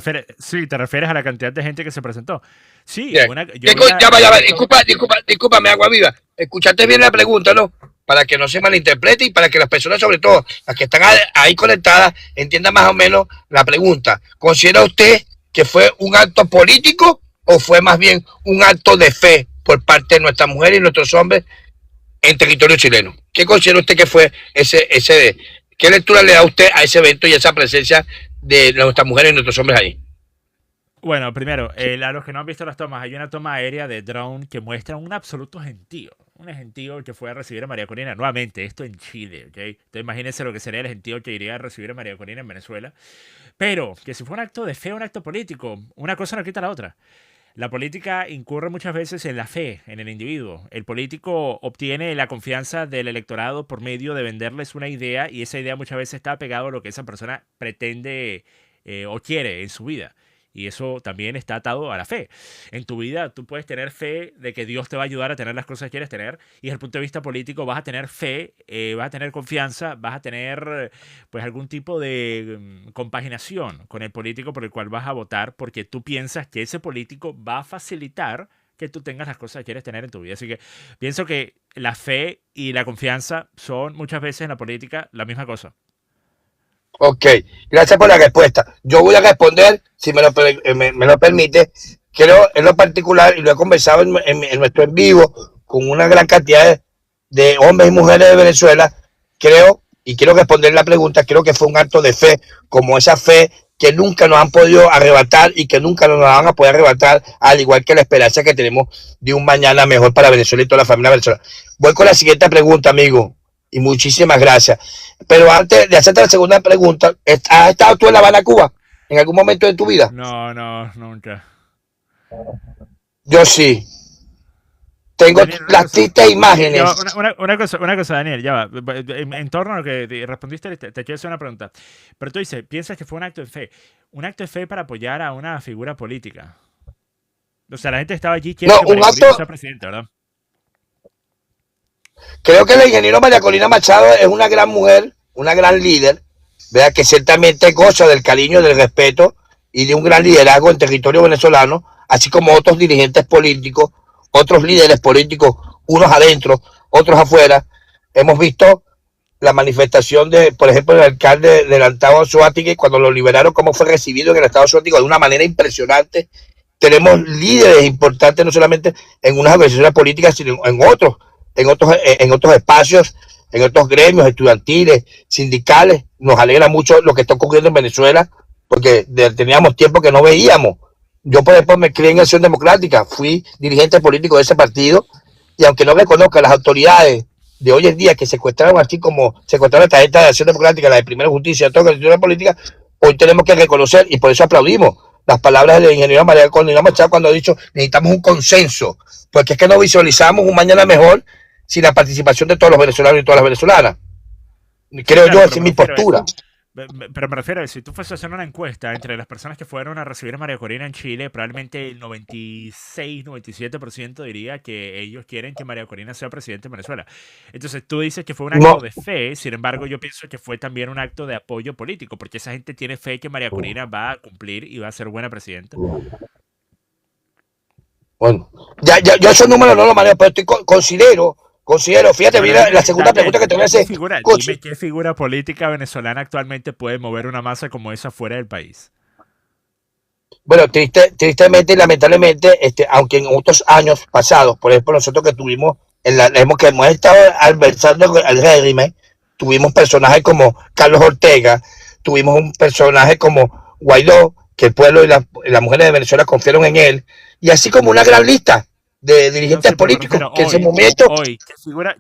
Te refieres a la cantidad de gente que se presentó. Sí, Bien. Ya va. Discúlpame, Agua Viva. Escuchaste bien la pregunta, ¿no? Para que no se malinterprete y para que las personas, sobre todo las que están ahí conectadas, entiendan más o menos la pregunta. ¿Considera usted que fue un acto político o fue más bien un acto de fe por parte de nuestras mujeres y nuestros hombres en territorio chileno? ¿Qué considera usted que fue qué lectura le da usted a ese evento y a esa presencia de nuestras mujeres y nuestros hombres ahí? Bueno, primero, a los que no han visto las tomas, hay una toma aérea de drone que muestra un absoluto gentío. Un gentío que fue a recibir a María Corina. Nuevamente, esto en Chile, ¿ok? Entonces imagínense lo que sería el gentío que iría a recibir a María Corina en Venezuela. Pero, que si fue un acto de fe o un acto político, una cosa no quita la otra. La política incurre muchas veces en la fe, en el individuo. El político obtiene la confianza del electorado por medio de venderles una idea y esa idea muchas veces está pegado a lo que esa persona pretende o quiere en su vida. Y eso también está atado a la fe. En tu vida tú puedes tener fe de que Dios te va a ayudar a tener las cosas que quieres tener. Y desde el punto de vista político vas a tener fe, vas a tener confianza, vas a tener pues algún tipo de compaginación con el político por el cual vas a votar porque tú piensas que ese político va a facilitar que tú tengas las cosas que quieres tener en tu vida. Así que pienso que la fe y la confianza son muchas veces en la política la misma cosa. Ok, gracias por la respuesta. Yo voy a responder, si me lo permite. Creo en lo particular, y lo he conversado en nuestro en vivo con una gran cantidad de hombres y mujeres de Venezuela, creo, y quiero responder la pregunta, creo que fue un acto de fe, como esa fe que nunca nos han podido arrebatar y que nunca nos van a poder arrebatar, al igual que la esperanza que tenemos de un mañana mejor para Venezuela y toda la familia venezolana. Voy con la siguiente pregunta, amigo, y muchísimas gracias. Pero antes de hacerte la segunda pregunta, ¿has estado tú en La Habana, Cuba, en algún momento de tu vida? No, nunca. Yo sí. Tengo Daniel, las tristes imágenes. Una cosa, Daniel, ya va. En torno a lo que respondiste, te quiero hacer una pregunta. Pero tú dices, piensas que fue un acto de fe. Un acto de fe para apoyar a una figura política. O sea, la gente estaba allí, quiere No, que María Corina sea presidente, ¿verdad? Creo que la ingeniera María Corina Machado es una gran mujer, una gran líder, ¿verdad? Que ciertamente goza del cariño, del respeto y de un gran liderazgo en territorio venezolano, así como otros dirigentes políticos, otros líderes políticos, unos adentro, otros afuera. Hemos visto la manifestación de, por ejemplo, el alcalde del estado Anzoátegui, cuando lo liberaron, cómo fue recibido en el estado Anzoátegui de una manera impresionante. Tenemos líderes importantes, no solamente en unas organizaciones políticas, sino en otros espacios, en otros gremios estudiantiles, sindicales. Nos alegra mucho lo que está ocurriendo en Venezuela, porque teníamos tiempo que no veíamos. Yo, por ejemplo, me crié en Acción Democrática, fui dirigente político de ese partido, y aunque no reconozca las autoridades de hoy en día que secuestraron, así como secuestraron la tarjeta de Acción Democrática, la de Primera Justicia, toda la institución política, hoy tenemos que reconocer, y por eso aplaudimos las palabras del ingeniero María Corina Machado cuando ha dicho, necesitamos un consenso, porque es que no visualizamos un mañana mejor sin la participación de todos los venezolanos y todas las venezolanas. Creo Claro, yo, esa es mi postura. Pero me refiero a si tú fueses a hacer una encuesta entre las personas que fueron a recibir a María Corina en Chile, probablemente el 96-97% diría que ellos quieren que María Corina sea presidente de Venezuela. Entonces tú dices que fue un acto de fe, sin embargo yo pienso que fue también un acto de apoyo político, porque esa gente tiene fe que María Corina va a cumplir y va a ser buena presidenta. Bueno, yo esos números no los manejo, pero considero, fíjate, mira la segunda pregunta que te voy a hacer. Dime qué figura política venezolana actualmente puede mover una masa como esa fuera del país. Bueno, tristemente y lamentablemente, aunque en otros años pasados, por ejemplo, nosotros que tuvimos, que hemos estado adversando al régimen, tuvimos personajes como Carlos Ortega, tuvimos un personaje como Guaidó, que el pueblo y las mujeres de Venezuela confiaron en él, y así como una gran lista de dirigentes políticos que en ese momento...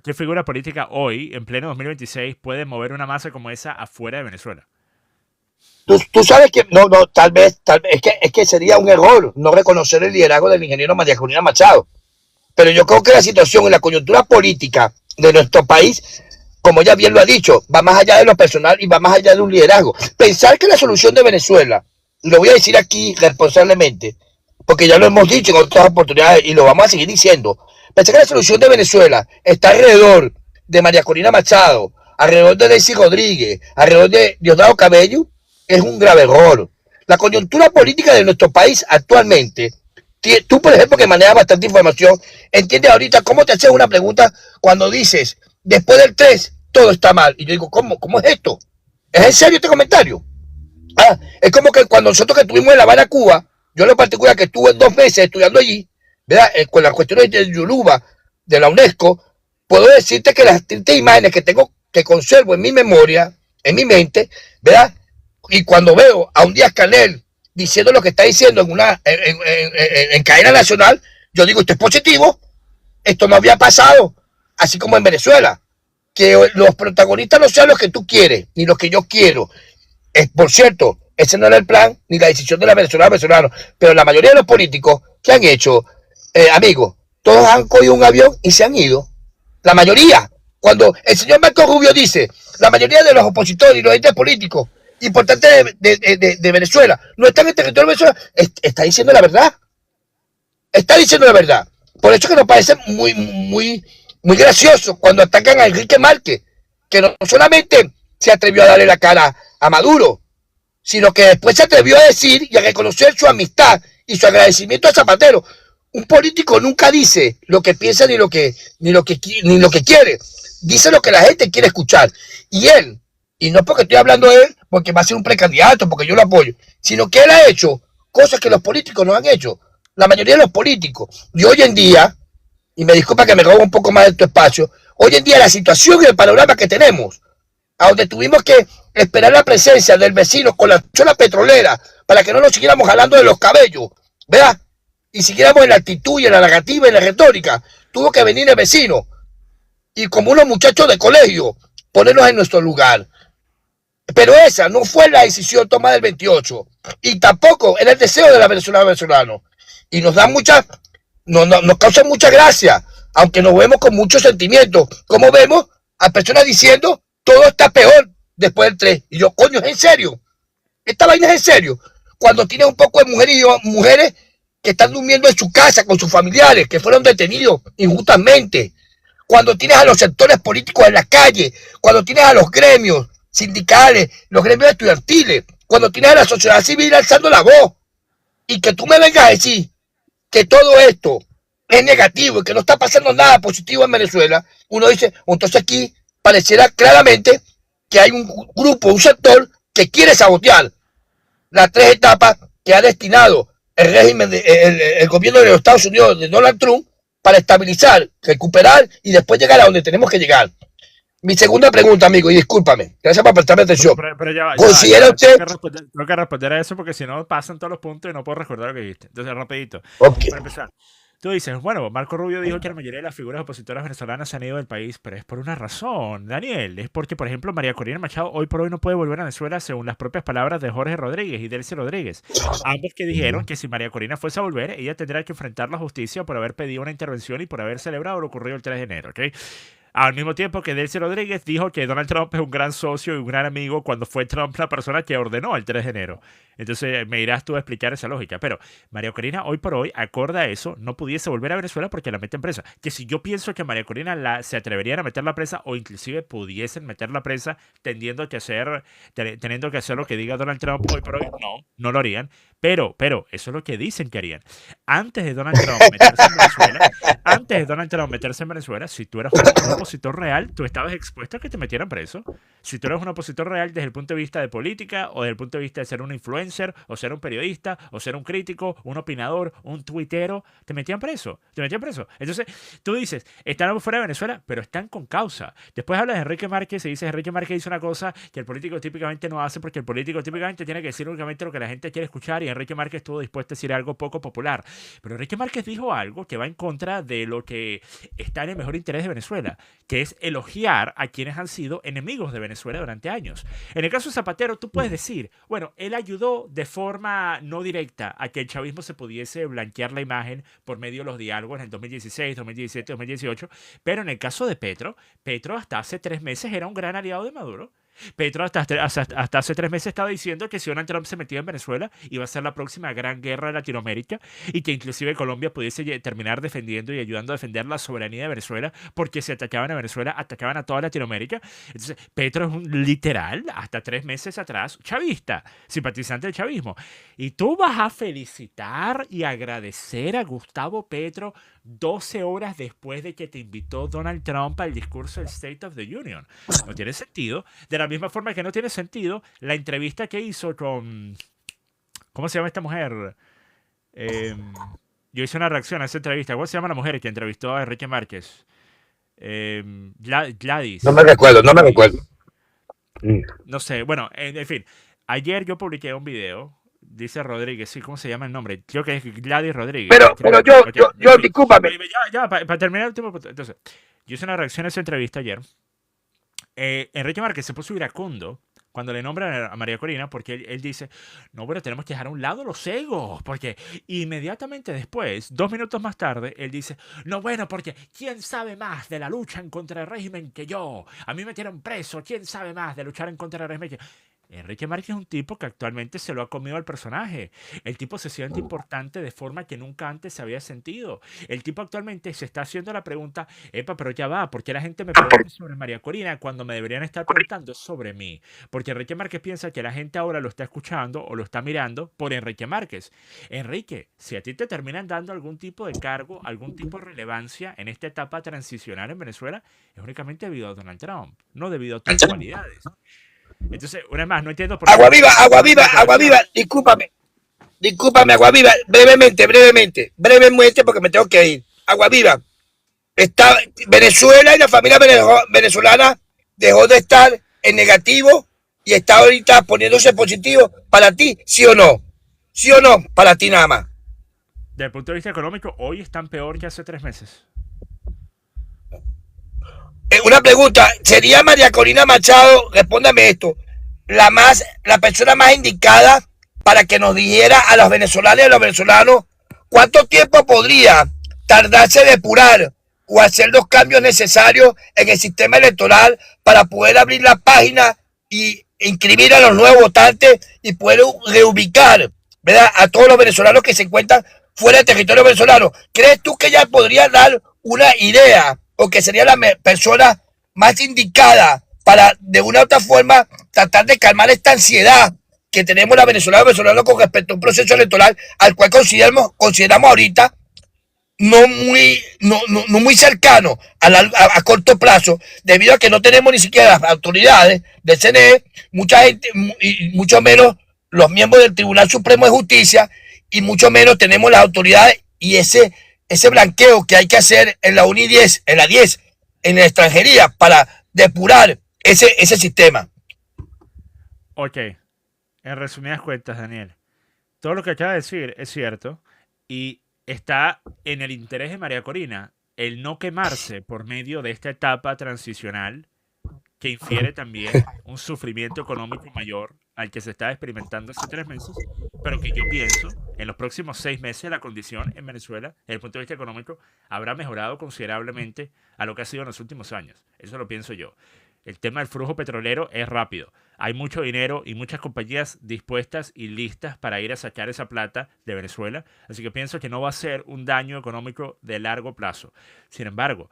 ¿Qué figura política hoy, en pleno 2026, puede mover una masa como esa afuera de Venezuela? Tú sabes que, tal vez, es que sería un error no reconocer el liderazgo del ingeniero María Corina Machado. Pero yo creo que la situación y la coyuntura política de nuestro país, como ella bien lo ha dicho, va más allá de lo personal y va más allá de un liderazgo. Pensar que la solución de Venezuela, y lo voy a decir aquí responsablemente, porque ya lo hemos dicho en otras oportunidades y lo vamos a seguir diciendo, pensar que la solución de Venezuela está alrededor de María Corina Machado, alrededor de Daisy Rodríguez, alrededor de Diosdado Cabello, es un grave error. La coyuntura política de nuestro país actualmente, tú por ejemplo que manejas bastante información, entiendes ahorita cómo te haces una pregunta cuando dices, después del 3, todo está mal. Y yo digo, ¿cómo es esto? ¿Es en serio este comentario? Es como que cuando nosotros que estuvimos en La Habana, Cuba, yo en lo particular que estuve 2 meses estudiando allí, ¿verdad? Con las cuestiones de Yuluba, de la UNESCO, puedo decirte que las imágenes que tengo, que conservo en mi memoria, en mi mente, ¿verdad? Y cuando veo a un Díaz-Canel diciendo lo que está diciendo en cadena nacional, yo digo, esto es positivo, esto no había pasado, así como en Venezuela, que los protagonistas no sean los que tú quieres, ni los que yo quiero. Por cierto, ese no era el plan ni la decisión de la venezolanos, pero la mayoría de los políticos ¿Qué han hecho, amigos? Todos han cogido un avión y se han ido. La mayoría. Cuando el señor Marco Rubio dice, la mayoría de los opositores y los entes políticos importantes de Venezuela no están en el territorio de Venezuela, está diciendo la verdad. Está diciendo la verdad. Por eso que nos parece muy gracioso cuando atacan a Enrique Márquez, que no solamente se atrevió a darle la cara a Maduro, sino que después se atrevió a decir y a reconocer su amistad y su agradecimiento a Zapatero. Un político nunca dice lo que piensa ni lo que quiere. Dice lo que la gente quiere escuchar. Y él, y no porque estoy hablando de él, porque va a ser un precandidato, porque yo lo apoyo, sino que él ha hecho cosas que los políticos no han hecho. La mayoría de los políticos. Y hoy en día, y me disculpa que me robo un poco más de tu espacio, hoy en día la situación y el panorama que tenemos, a donde tuvimos que esperar la presencia del vecino con la chola petrolera para que no nos siguiéramos jalando de los cabellos, ¿verdad? Y siguiéramos en la actitud y en la narrativa y en la retórica, tuvo que venir el vecino y como unos muchachos de colegio, ponernos en nuestro lugar. Pero esa no fue la decisión tomada el 28 y tampoco era el deseo de la venezolana. Y nos da nos causa mucha gracia, aunque nos vemos con muchos sentimientos, como vemos a personas diciendo todo está peor después del 3. Y yo, coño, ¿es en serio? Esta vaina es en serio. Cuando tienes un poco de mujeres que están durmiendo en su casa con sus familiares, que fueron detenidos injustamente. Cuando tienes a los sectores políticos en la calle, cuando tienes a los gremios sindicales, los gremios estudiantiles, cuando tienes a la sociedad civil alzando la voz, y que tú me vengas a decir que todo esto es negativo y que no está pasando nada positivo en Venezuela, uno dice, entonces aquí pareciera claramente que hay un grupo, un sector que quiere sabotear las 3 etapas que ha destinado el régimen, el gobierno de los Estados Unidos de Donald Trump para estabilizar, recuperar y después llegar a donde tenemos que llegar. Mi segunda pregunta, amigo, y discúlpame, gracias por prestarme atención. Pero ya va, ¿Considera usted? Tengo que responder a eso porque si no pasan todos los puntos y no puedo recordar lo que dijiste. Entonces, rapidito. Okay. Para empezar, tú dices, bueno, Marco Rubio dijo que la mayoría de las figuras opositoras venezolanas se han ido del país, pero es por una razón, Daniel. Es porque, por ejemplo, María Corina Machado hoy por hoy no puede volver a Venezuela según las propias palabras de Jorge Rodríguez y Delcy Rodríguez. Ambos que dijeron que si María Corina fuese a volver, ella tendrá que enfrentar la justicia por haber pedido una intervención y por haber celebrado lo ocurrido el 3 de enero, ¿ok? Al mismo tiempo que Delcy Rodríguez dijo que Donald Trump es un gran socio y un gran amigo cuando fue Trump la persona que ordenó el 3 de enero. Entonces me irás tú a explicar esa lógica. Pero María Corina hoy por hoy, acorde a eso, no pudiese volver a Venezuela porque la meten presa. Que si yo pienso que María Corina se atreverían a meterla presa o inclusive pudiesen meterla presa teniendo que hacer lo que diga Donald Trump hoy por hoy, no lo harían. Pero eso es lo que dicen que harían. Antes de Donald Trump meterse en Venezuela, si tú eras un opositor real, tú estabas expuesto a que te metieran preso. Si tú eres un opositor real desde el punto de vista de política o desde el punto de vista de ser un influencer o ser un periodista o ser un crítico, un opinador, un tuitero, te metían preso. Entonces, tú dices, están fuera de Venezuela, pero están con causa. Después hablas de Enrique Márquez y dices, Enrique Márquez hizo una cosa que el político típicamente no hace porque el político típicamente tiene que decir únicamente lo que la gente quiere escuchar y Enrique Márquez estuvo dispuesto a decir algo poco popular. Pero Enrique Márquez dijo algo que va en contra de lo que está en el mejor interés de Venezuela, que es elogiar a quienes han sido enemigos de Venezuela durante años. En el caso de Zapatero, tú puedes decir, bueno, él ayudó de forma no directa a que el chavismo se pudiese blanquear la imagen por medio de los diálogos en el 2016, 2017, 2018, pero en el caso de Petro hasta hace 3 meses era un gran aliado de Maduro. Petro hasta hace 3 meses estaba diciendo que si Donald Trump se metía en Venezuela iba a ser la próxima gran guerra de Latinoamérica y que inclusive Colombia pudiese terminar defendiendo y ayudando a defender la soberanía de Venezuela porque si atacaban a Venezuela atacaban a toda Latinoamérica. Entonces Petro es un literal hasta 3 meses atrás chavista, simpatizante del chavismo, y tú vas a felicitar y agradecer a Gustavo Petro 12 horas después de que te invitó Donald Trump al discurso del State of the Union. No tiene sentido. De la misma forma que no tiene sentido la entrevista que hizo con... ¿Cómo se llama esta mujer? Yo hice una reacción a esa entrevista. ¿Cómo se llama la mujer que entrevistó a Enrique Márquez? Gladys. No me recuerdo. No sé. Bueno, en fin. Ayer yo publiqué un video. Dice Rodríguez, sí, ¿cómo se llama el nombre? Creo que es Gladys Rodríguez. Pero yo discúlpame. Ya, para terminar el último punto. Entonces, yo hice una reacción a esa entrevista ayer. Enrique Márquez se puso iracundo cuando le nombran a María Corina, porque él dice, no, bueno, tenemos que dejar a un lado los egos, porque inmediatamente después, 2 minutos más tarde, él dice, no, bueno, porque ¿quién sabe más de la lucha en contra del régimen que yo? A mí me metieron preso, ¿quién sabe más de luchar en contra del régimen que yo? Enrique Márquez es un tipo que actualmente se lo ha comido al personaje. El tipo se siente importante de forma que nunca antes se había sentido. El tipo actualmente se está haciendo la pregunta, epa, pero ya va, ¿por qué la gente me pregunta sobre María Corina cuando me deberían estar preguntando sobre mí? Porque Enrique Márquez piensa que la gente ahora lo está escuchando o lo está mirando por Enrique Márquez. Enrique, si a ti te terminan dando algún tipo de cargo, algún tipo de relevancia en esta etapa transicional en Venezuela, es únicamente debido a Donald Trump, no debido a tus cualidades. Entonces, una vez más, no entiendo por qué. Agua viva, discúlpame, agua viva, brevemente, porque me tengo que ir. Agua viva, está Venezuela y la familia venezolana dejó de estar en negativo y está ahorita poniéndose positivo para ti, ¿sí o no? ¿Sí o no? Para ti nada más. Desde el punto de vista económico, hoy están peor que hace 3 meses. Una pregunta, ¿sería María Corina Machado, respóndame esto, la persona más indicada para que nos dijera a los venezolanos y a los venezolanos cuánto tiempo podría tardarse depurar o hacer los cambios necesarios en el sistema electoral para poder abrir la página y inscribir a los nuevos votantes y poder reubicar, ¿verdad?, a todos los venezolanos que se encuentran fuera del territorio venezolano? ¿Crees tú que ella podría dar una idea o que sería la persona más indicada para, de una u otra forma, tratar de calmar esta ansiedad que tenemos la venezolana con respecto a un proceso electoral al cual consideramos ahorita no muy cercano a corto plazo, debido a que no tenemos ni siquiera las autoridades del CNE, mucha gente, y mucho menos los miembros del Tribunal Supremo de Justicia, y mucho menos tenemos las autoridades y ese blanqueo que hay que hacer en la UNI 10, en la 10, en la extranjería, para depurar ese sistema. Ok, en resumidas cuentas, Daniel, todo lo que acaba de decir es cierto y está en el interés de María Corina el no quemarse por medio de esta etapa transicional que infiere también un sufrimiento económico mayor al que se está experimentando hace 3 meses, pero que yo pienso en los próximos 6 meses la condición en Venezuela, desde el punto de vista económico, habrá mejorado considerablemente a lo que ha sido en los últimos años. Eso lo pienso yo. El tema del flujo petrolero es rápido. Hay mucho dinero y muchas compañías dispuestas y listas para ir a sacar esa plata de Venezuela, así que pienso que no va a ser un daño económico de largo plazo. Sin embargo,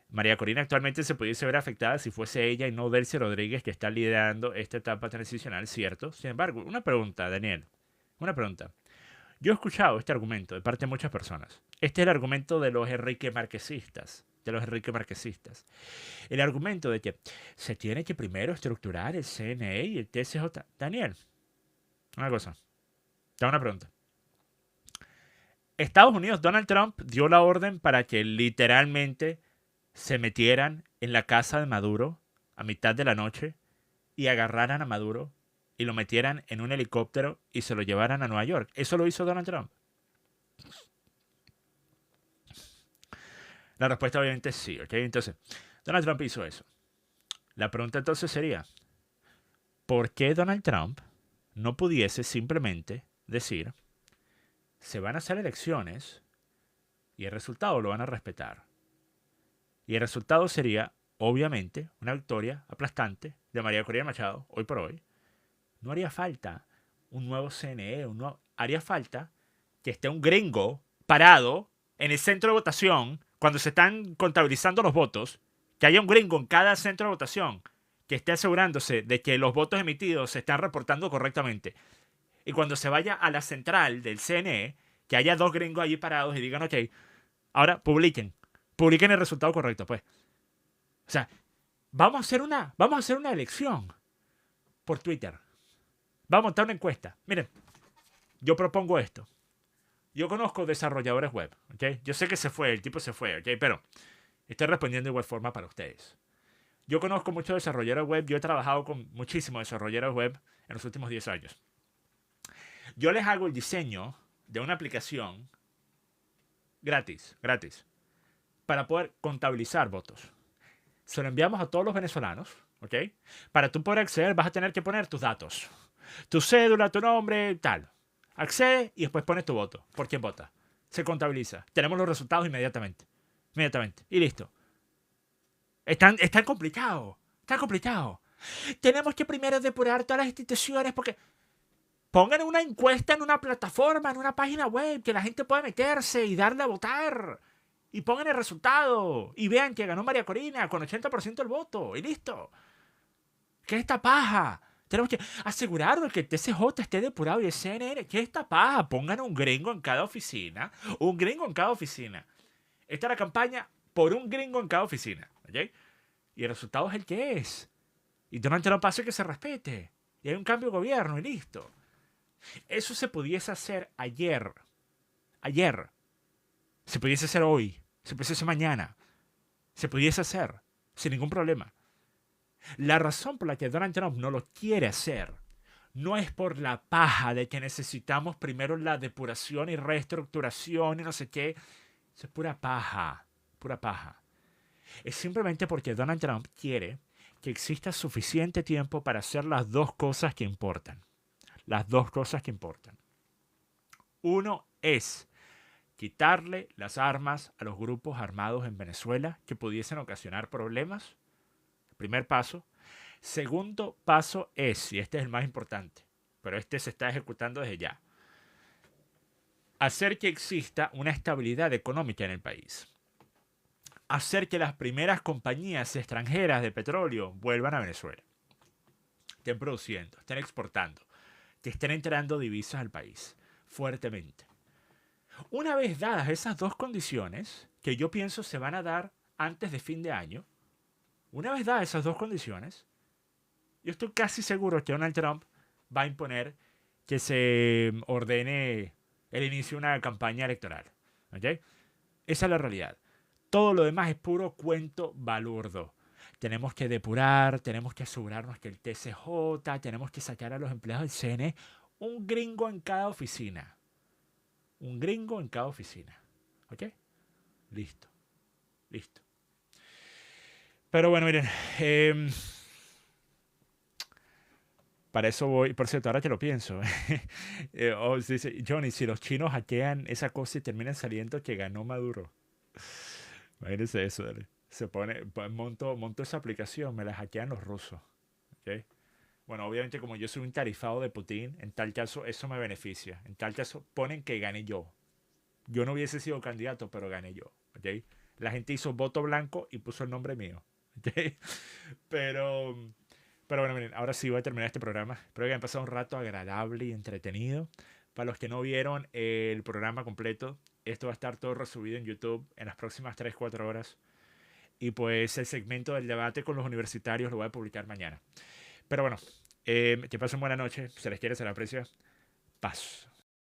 María Corina actualmente se pudiese ver afectada si fuese ella y no Delcy Rodríguez que está liderando esta etapa transicional, ¿cierto? Sin embargo, una pregunta, Daniel, una pregunta. Yo he escuchado este argumento de parte de muchas personas. Este es el argumento de los Enrique Marquesistas. El argumento de que se tiene que primero estructurar el CNE y el TSJ. Daniel, una cosa. Te hago una pregunta. Estados Unidos, Donald Trump dio la orden para que literalmente se metieran en la casa de Maduro a mitad de la noche y agarraran a Maduro y lo metieran en un helicóptero y se lo llevaran a Nueva York. ¿Eso lo hizo Donald Trump? La respuesta obviamente es sí, ¿ok? Entonces, Donald Trump hizo eso. La pregunta entonces sería, ¿por qué Donald Trump no pudiese simplemente decir, se van a hacer elecciones y el resultado lo van a respetar? Y el resultado sería, obviamente, una victoria aplastante de María Corina Machado, hoy por hoy. No haría falta un nuevo CNE, haría falta que esté un gringo parado en el centro de votación cuando se están contabilizando los votos, que haya un gringo en cada centro de votación que esté asegurándose de que los votos emitidos se están reportando correctamente. Y cuando se vaya a la central del CNE, que haya 2 gringos allí parados y digan, ok, ahora publiquen el resultado correcto, pues. O sea, vamos a hacer una elección por Twitter. Vamos a montar una encuesta. Miren, yo propongo esto. Yo conozco desarrolladores web, ¿ok? Yo sé que el tipo se fue, ¿ok? Pero estoy respondiendo de igual forma para ustedes. Yo conozco muchos desarrolladores web. Yo he trabajado con muchísimos desarrolladores web en los últimos 10 años. Yo les hago el diseño de una aplicación gratis, para poder contabilizar votos. Se lo enviamos a todos los venezolanos, ¿Ok? Para tú poder acceder vas a tener que poner tus datos. Tu cédula, tu nombre, tal. Accede y después pones tu voto. ¿Por quién vota? Se contabiliza. Tenemos los resultados inmediatamente. Inmediatamente. Y listo. Es tan complicado. Tan complicado. Tenemos que primero depurar todas las instituciones porque... Pongan una encuesta en una plataforma, en una página web, que la gente pueda meterse y darle a votar. Y pongan el resultado. Y vean que ganó María Corina con 80% del voto. Y listo. ¿Qué es esta paja? Tenemos que asegurarnos que el TCJ esté depurado y el CNN. ¿Qué es esta paja? Pongan un gringo en cada oficina. Un gringo en cada oficina. Esta es la campaña por un gringo en cada oficina. ¿Ok? Y el resultado es el que es. Y Donald Trump hace que se respete. Y hay un cambio de gobierno y listo. Eso se pudiese hacer ayer. Ayer. Se pudiese hacer hoy. Se pudiese hacer mañana. Se pudiese hacer. Sin ningún problema. La razón por la que Donald Trump no lo quiere hacer no es por la paja de que necesitamos primero la depuración y reestructuración y no sé qué. Eso es pura paja. Pura paja. Es simplemente porque Donald Trump quiere que exista suficiente tiempo para hacer las dos cosas que importan. Las dos cosas que importan. Uno es quitarle las armas a los grupos armados en Venezuela que pudiesen ocasionar problemas. Primer paso. Segundo paso es, y este es el más importante, pero este se está ejecutando desde ya, hacer que exista una estabilidad económica en el país. Hacer que las primeras compañías extranjeras de petróleo vuelvan a Venezuela. Estén produciendo, estén exportando, que estén entrando divisas al país fuertemente. Una vez dadas esas dos condiciones, que yo pienso se van a dar antes de fin de año, una vez dadas esas dos condiciones, yo estoy casi seguro que Donald Trump va a imponer que se ordene el inicio de una campaña electoral. ¿Ok? Esa es la realidad. Todo lo demás es puro cuento balurdo. Tenemos que depurar, tenemos que asegurarnos que el TCJ, tenemos que sacar a los empleados del CNE, un gringo en cada oficina. Un gringo en cada oficina. ¿Ok? Listo. Listo. Pero bueno, miren. Para eso voy. Por cierto, ahora que lo pienso. Dice Johnny, si los chinos hackean esa cosa y terminan saliendo que ganó Maduro. Imagínense eso, dale. Se pone, monto esa aplicación, me la hackean los rusos. ¿Ok? Bueno, obviamente como yo soy un tarifado de Putin, en tal caso eso me beneficia. En tal caso ponen que gané yo. Yo no hubiese sido candidato, pero gané yo. ¿Ok? La gente hizo voto blanco y puso el nombre mío. ¿Ok? Pero bueno, miren, ahora sí voy a terminar este programa. Espero que hayan pasado un rato agradable y entretenido. Para los que no vieron el programa completo, esto va a estar todo resubido en YouTube en las próximas 3-4 horas. Y pues el segmento del debate con los universitarios lo voy a publicar mañana. Pero bueno, que pasen buena noche. Se les quiere, se les aprecia. Paz.